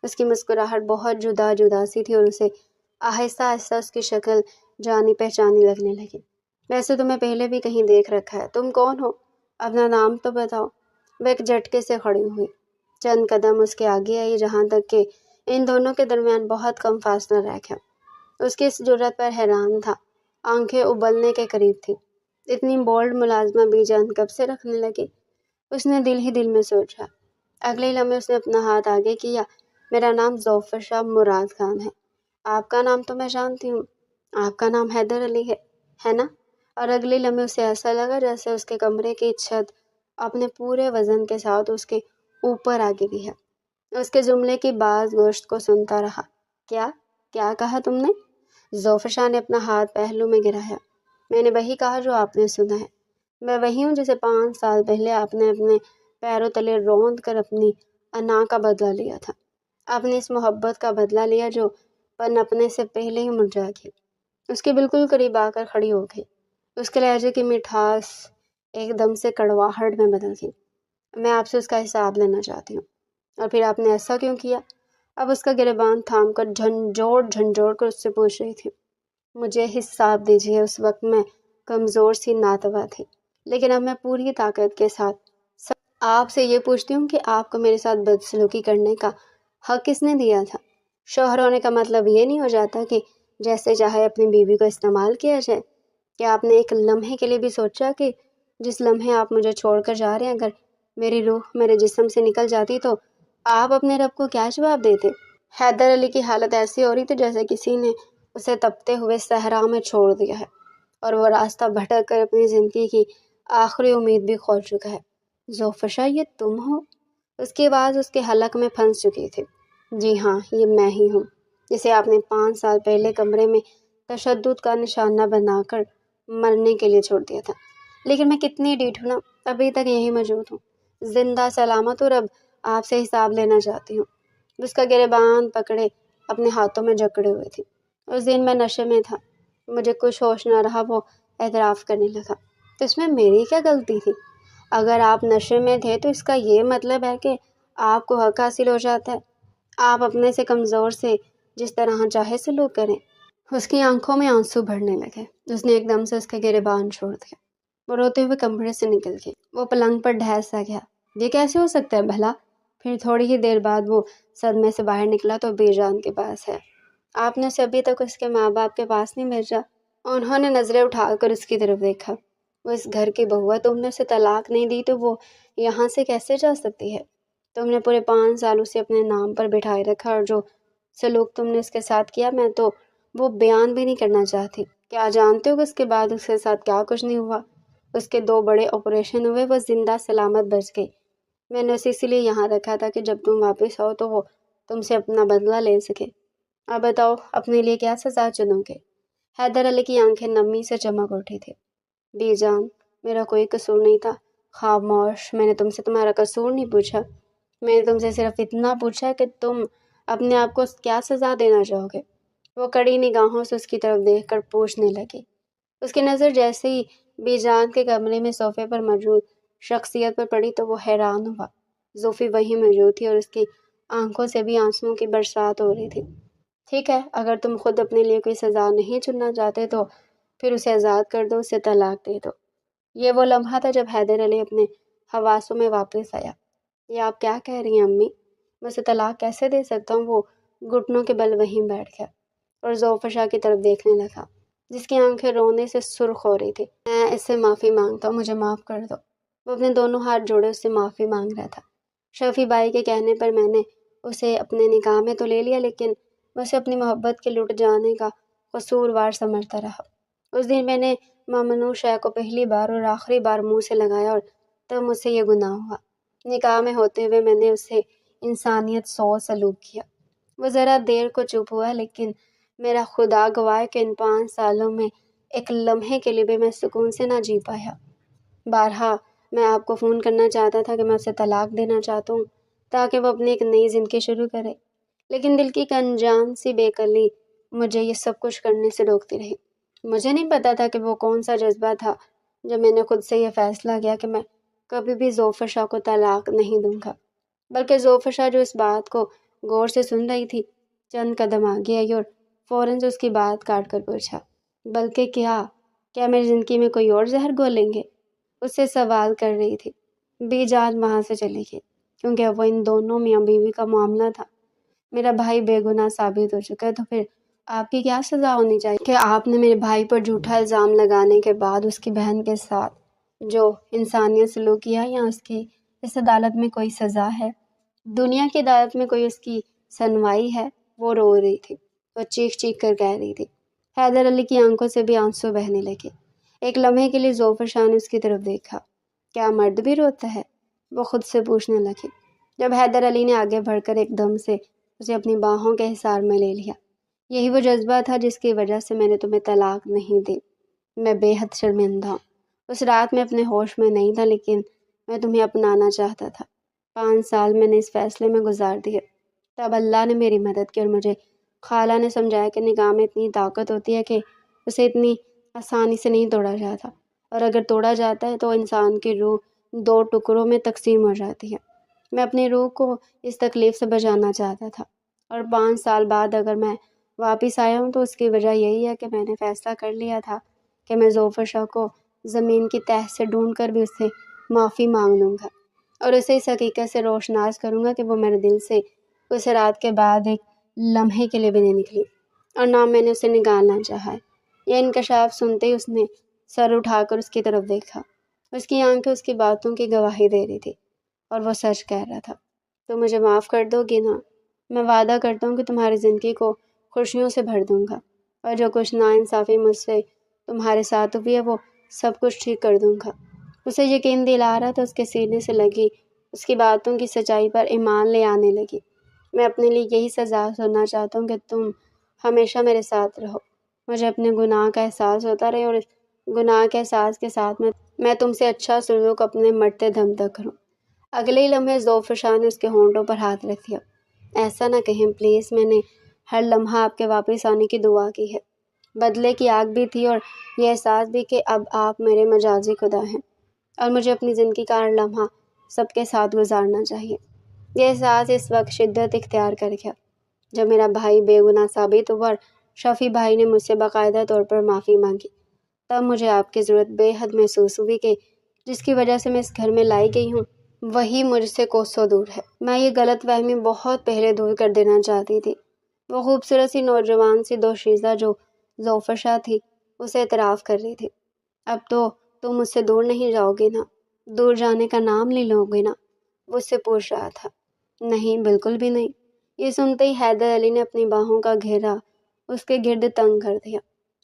اس کی مسکراہٹ بہت جدا جدا سی تھی اور اسے آہستہ آہستہ اس کی شکل جانی پہچانی لگنے لگی۔ ویسے تمہیں پہلے بھی کہیں دیکھ رکھا ہے، تم کون ہو؟ اپنا نام تو بتاؤ۔ وہ ایک جھٹکے سے کھڑی ہوئی، چند قدم اس کے آگے آئی جہاں تک کہ ان دونوں کے درمیان بہت کم فاصلہ رہ گیا۔ اس کی اس جرأت پر حیران تھا، آنکھیں ابلنے کے قریب تھی۔ اتنی بولڈ ملازمہ بی جان کب سے رکھنے لگی؟ اس نے دل ہی دل میں سوچا۔ اگلے لمحے اس نے اپنا ہاتھ آگے کیا۔ میرا نام ظفر شاہ مراد خان ہے۔ آپ کا نام تو میں جانتی ہوں۔ آپ کا نام حیدر علی ہے نا؟ اور اگلے لمحے اسے ایسا لگا جیسے اس کے کمرے کی چھت اپنے پورے وزن کے ساتھ اس کے اوپر آ گری ہے۔ اس کے جملے کی باز گوشت کو سنتا رہا۔ کیا کیا کہا تم نے؟ ظفر شاہ نے اپنا ہاتھ پہلو میں گرایا۔ میں نے وہی کہا جو آپ نے سنا ہے۔ میں وہی ہوں جسے 5 سال پہلے آپ نے اپنے پیروں تلے روند کر اپنی انا کا بدلہ لیا تھا۔ آپ نے اس محبت کا بدلہ لیا جو پنپنے سے پہلے ہی مرجھا گئی۔ اس کے بالکل قریب آ کر کھڑی ہو گئی۔ اس کے لہجے کی مٹھاس ایک دم سے کڑواہٹ میں بدل گئی۔ میں آپ سے اس کا حساب لینا چاہتی ہوں۔ اور پھر آپ نے ایسا کیوں کیا؟ اب اس کا گریبان تھام کر جھنجھوڑ کر اس سے پوچھ رہی تھی۔ مجھے حساب دیجیے، اس وقت میں کمزور سی ناتواں تھی، لیکن اب میں پوری طاقت کے ساتھ آپ سے یہ پوچھتی ہوں کہ آپ کو میرے ساتھ بدسلوکی کرنے کا حق کس نے دیا تھا؟ شوہر ہونے کا مطلب یہ نہیں ہو جاتا کہ جیسے چاہے اپنی بیوی کو استعمال کیا جائے؟ کیا آپ نے ایک لمحے کے لیے بھی سوچا کہ جس لمحے آپ مجھے چھوڑ کر جا رہے ہیں، اگر میری روح میرے جسم سے نکل جاتی تو آپ اپنے رب کو کیا جواب دیتے؟ حیدر علی کی حالت ایسی ہو رہی تھی جیسے کسی نے اسے تپتے ہوئے صحرا میں چھوڑ دیا ہے اور وہ راستہ بھٹک کر اپنی زندگی کی آخری امید بھی کھو چکا ہے۔ ظفر شاہ، یہ تم ہو؟ اس کی آواز اس کے حلق میں پھنس چکی تھی۔ جی ہاں، یہ میں ہی ہوں، جسے آپ نے 5 سال پہلے کمرے میں تشدد کا نشانہ بنا کر مرنے کے لیے چھوڑ دیا تھا۔ لیکن میں کتنی ڈیٹھ ہوں نا، ابھی تک یہی موجود ہوں، زندہ سلامت، اور اب آپ سے حساب لینا چاہتی ہوں۔ اس کا گریبان پکڑے اپنے ہاتھوں میں جکڑے ہوئے تھی۔ اس دن میں نشے میں تھا، مجھے کچھ ہوش نہ رہا، وہ اعتراف کرنے لگا۔ تو اس میں میری کیا غلطی تھی؟ اگر آپ نشے میں تھے تو اس کا یہ مطلب ہے کہ آپ کو حق حاصل ہو جاتا ہے؟ آپ اپنے سے کمزور سے جس طرح چاہے سلوک کریں۔ اس کی آنکھوں میں آنسو بھرنے لگے۔ اس نے ایک دم سے اس کے گریبان چھوڑ دیا۔ وہ روتے ہوئے کمرے سے نکل گئی۔ وہ پلنگ پر ڈھیر سا گیا۔ یہ کیسے ہو سکتا ہے بھلا؟ پھر تھوڑی ہی دیر بعد وہ صدمے سے باہر نکلا تو بی جان کے پاس ہے۔ آپ نے اسے ابھی تک اس کے ماں باپ کے پاس نہیں بھیجا؟ انہوں نے نظریں اٹھا کر اس کی طرف دیکھا۔ وہ اس گھر کی بہو ہے، تم نے اسے طلاق نہیں دی تو وہ یہاں سے کیسے جا سکتی ہے؟ تم نے پورے 5 سال اسے اپنے نام پر بٹھائے رکھا، اور جو سلوک تم نے اس کے ساتھ کیا میں تو وہ بیان بھی نہیں کرنا چاہتی۔ کیا جانتے ہو کہ اس کے بعد اس کے ساتھ کیا کچھ نہیں ہوا؟ اس کے 2 بڑے آپریشن ہوئے، وہ زندہ سلامت بچ گئی۔ میں نے اسے اسی لیے یہاں رکھا تھا کہ جب تم واپس آؤ تو وہ تم سے اپنا بدلہ لے سکے۔ اب بتاؤ اپنے لیے کیا سزا چنو گے؟ حیدر علی کی آنکھیں نمی سے چمک اٹھی تھی۔ بی جان، میرا کوئی قصور نہیں تھا۔ خاموش، میں نے تم سے تمہارا قصور نہیں پوچھا، میں نے تم سے صرف اتنا پوچھا کہ تم اپنے آپ کو کیا سزا دینا چاہو گے؟ وہ کڑی نگاہوں سے اس کی طرف دیکھ کر پوچھنے لگی۔ اس کی نظر جیسے ہی بی جان کے کمرے میں صوفے پر موجود شخصیت پر پڑی تو وہ حیران ہوا۔ زوفی وہیں موجود تھی اور اس کی آنکھوں سے بھی آنسوؤں کی برسات ہو رہی تھی۔ ٹھیک ہے، اگر تم خود اپنے لیے کوئی سزا نہیں چننا چاہتے تو پھر اسے آزاد کر دو، اسے طلاق دے دو۔ یہ وہ لمحہ تھا جب حیدر علی اپنے حواسوں میں واپس آیا۔ یہ آپ کیا کہہ رہی ہیں امی؟ میں اسے طلاق کیسے دے سکتا ہوں؟ وہ گھٹنوں کے بل وہیں بیٹھ گیا اور ظفر شاہ کی طرف دیکھنے لگا، جس کی آنکھیں رونے سے سرخ ہو رہی تھی۔ میں اس سے معافی مانگتا ہوں، مجھے معاف کر دو۔ وہ اپنے دونوں ہاتھ جوڑے اس سے معافی مانگ رہا تھا۔ شفیع بائی کے کہنے پر میں نے اسے اپنے نکاح میں تو لے لیا، لیکن میں اسے اپنی محبت کے لٹ جانے کا قصوروار سمجھتا رہا۔ اس دن میں نے ممنوع شے کو پہلی بار اور آخری بار منہ سے لگایا اور تب مجھ سے یہ گناہ ہوا۔ نکاح میں ہوتے ہوئے میں نے اسے انسانیت سو سلوک کیا۔ وہ ذرا دیر کو چپ ہوا، لیکن میرا خدا گواہ ہے کہ ان 5 سالوں میں ایک لمحے کے لیے بھی میں سکون سے نہ جی پایا۔ بارہا میں آپ کو فون کرنا چاہتا تھا کہ میں اسے طلاق دینا چاہتا ہوں تاکہ وہ اپنی ایک نئی زندگی شروع کرے، لیکن دل کی ایک انجان سی بے عقلی مجھے یہ سب کچھ کرنے سے روکتی رہی۔ مجھے نہیں پتا تھا کہ وہ کون سا جذبہ تھا جب میں نے خود سے یہ فیصلہ کیا کہ میں کبھی بھی ظفر شاہ کو طلاق نہیں دوں گا، بلکہ ظفر شاہ جو اس بات کو غور سے سن رہی تھی چند قدم آگے آئی اور فوراً سے اس کی بات کاٹ کر پوچھا، بلکہ کیا میری زندگی میں کوئی اور زہر گھولیں گے؟ اس سے سوال کر رہی تھی۔ بی جان وہاں سے چلی گئی کیونکہ وہ ان دونوں میاں بیوی کا معاملہ تھا۔ میرا بھائی بے گناہ ثابت ہو چکا ہے، تو پھر آپ کی کیا سزا ہونی چاہیے کہ آپ نے میرے بھائی پر جھوٹا الزام لگانے کے بعد اس کی بہن کے ساتھ جو انسانیت سلوک کیا، یا اس کی اس عدالت میں کوئی سزا ہے؟ دنیا کی عدالت میں کوئی اس کی سنوائی ہے؟ وہ رو رہی تھی، وہ چیخ چیخ کر کہہ رہی تھی، حیدر علی کی آنکھوں سے بھی آنسو بہنے لگے۔ ایک لمحے کے لیے ظفر شاہ نے اس کی طرف دیکھا۔ کیا مرد بھی روتا ہے؟ وہ خود سے پوچھنے لگے، جب حیدر علی نے آگے بڑھ کر ایک دم سے اسے اپنی باہوں کے حصار میں لے لیا۔ یہی وہ جذبہ تھا جس کی وجہ سے میں نے تمہیں طلاق نہیں دی۔ میں بے حد شرمندہ ہوں۔ اس رات میں اپنے ہوش میں نہیں تھا، لیکن میں تمہیں اپنانا چاہتا تھا۔ 5 سال میں نے اس فیصلے میں گزار دیے۔ تب اللہ نے میری مدد کی اور مجھے خالہ نے سمجھایا کہ نکاح میں اتنی طاقت ہوتی ہے کہ اسے اتنی آسانی سے نہیں توڑا جاتا، اور اگر توڑا جاتا ہے تو انسان کی روح 2 ٹکڑوں میں تقسیم ہو جاتی ہے۔ میں اپنی روح کو اس تکلیف سے بچانا چاہتا تھا، اور 5 سال بعد اگر میں واپس آیا ہوں تو اس کی وجہ یہی ہے کہ میں نے فیصلہ کر لیا تھا کہ میں ظفر شاہ کو زمین کی تہہ سے ڈھونڈ کر بھی اس سے معافی مانگ لوں گا، اور اسے اس حقیقت سے روشناس کروں گا کہ وہ میرے دل سے اس رات کے بعد ایک لمحے کے لیے بھی نہیں نکلی، اور نہ میں نے اسے نکالنا چاہا ہے۔ یہ انکشاف سنتے ہی اس نے سر اٹھا کر اس کی طرف دیکھا۔ اس کی آنکھیں اس کی باتوں کی گواہی دے رہی تھی، اور وہ سچ کہہ رہا تھا۔ تو مجھے معاف کر دو گی نا؟ میں وعدہ کرتا ہوں کہ تمہاری زندگی کو خوشیوں سے بھر دوں گا، اور جو کچھ ناانصافی مجھ سے تمہارے ساتھ ہوئی ہے وہ سب کچھ ٹھیک کر دوں گا۔ اسے یقین دلا رہا تھا، اس کے سینے سے لگی اس کی باتوں کی سچائی پر ایمان لے آنے لگی۔ میں اپنے لیے یہی سزا سننا چاہتا ہوں کہ تم ہمیشہ میرے ساتھ رہو، مجھے اپنے گناہ کا احساس ہوتا رہے، اور اس گناہ کے احساس کے ساتھ میں تم سے اچھا سلوک اپنے مرتے دم تک کروں۔ اگلے ہی لمحے ظفر شاہ نے اس کے ہونٹوں پر ہاتھ رکھ دیا۔ ایسا نہ کہیں پلیز، میں نے ہر لمحہ آپ کے واپس آنے کی دعا کی ہے۔ بدلے کی آگ بھی تھی، اور یہ احساس بھی کہ اب آپ میرے مجازی خدا ہیں، اور مجھے اپنی زندگی کا ہر لمحہ سب کے ساتھ گزارنا چاہیے۔ یہ احساس اس وقت شدت اختیار کر گیا جب میرا بھائی بے گناہ ثابت ہوا اور شفیع بھائی نے مجھ سے باقاعدہ طور پر معافی مانگی۔ تب مجھے آپ کی ضرورت بے حد محسوس ہوئی کہ جس کی وجہ سے میں اس گھر میں لائی گئی ہوں وہی مجھ سے کوسوں دور ہے۔ میں یہ غلط فہمی بہت پہلے دور کر دینا چاہتی تھی۔ وہ خوبصورت سی نوجوان سی دوشیزہ جو ظفر شاہ تھی اسے اعتراف کر رہی تھی۔ اب تو تم مجھ سے دور نہیں جاؤ گے نا؟ دور جانے کا نام لے لو گے نا؟ وہ اس سے پوچھ رہا تھا۔ نہیں، بالکل بھی نہیں۔ یہ سنتے ہی حیدر علی نے اپنی باہوں کا گھیرا اس کے گرد تنگ کر دیا۔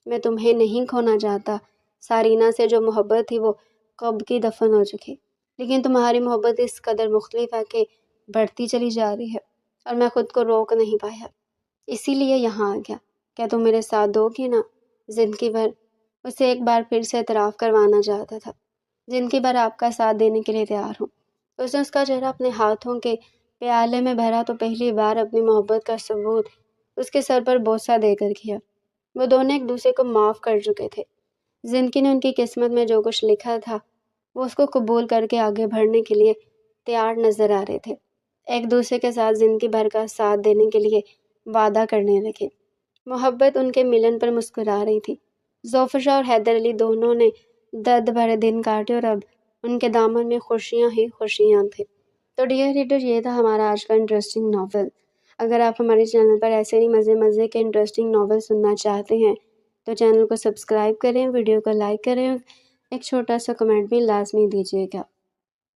میں تمہیں نہیں کھونا چاہتا۔ سارینہ سے جو محبت تھی وہ کب کی دفن ہو چکی، لیکن تمہاری محبت اس قدر مختلف ہے کہ بڑھتی چلی جا رہی ہے، اور میں خود کو روک نہیں پایا، اسی لیے یہاں آ گیا۔ کیا تم میرے ساتھ دو گی نا؟ زندگی بھر؟ اسے ایک بار پھر سے اعتراف کروانا چاہتا تھا۔ زندگی بھر آپ کا ساتھ دینے کے لیے تیار ہوں۔ اس نے اس کا چہرہ اپنے ہاتھوں کے پیالے میں بھرا تو پہلی بار اپنی محبت کا ثبوت اس کے سر پر بوسہ دے کر کیا۔ وہ دونوں ایک دوسرے کو معاف کر چکے تھے۔ زندگی نے ان کی قسمت میں جو کچھ لکھا تھا وہ اس کو قبول کر کے آگے بڑھنے کے لیے تیار نظر آ رہے تھے۔ ایک دوسرے کے ساتھ زندگی بھر کا ساتھ دینے کے لیے وعدہ کرنے لگے۔ محبت ان کے ملن پر مسکرا رہی تھی۔ ظفر شاہ اور حیدر علی دونوں نے درد بھرے دن کاٹے، اور اب ان کے دامن میں خوشیاں ہی خوشیاں تھے۔ تو ڈیئر ریڈر، یہ تھا ہمارا آج کا انٹرسٹنگ ناول۔ اگر آپ ہمارے چینل پر ایسے ہی مزے کے انٹرسٹنگ ناول سننا چاہتے ہیں تو چینل کو سبسکرائب کریں، ویڈیو کو لائک کریں، اور ایک چھوٹا سا کمنٹ بھی لازمی دیجیے گا۔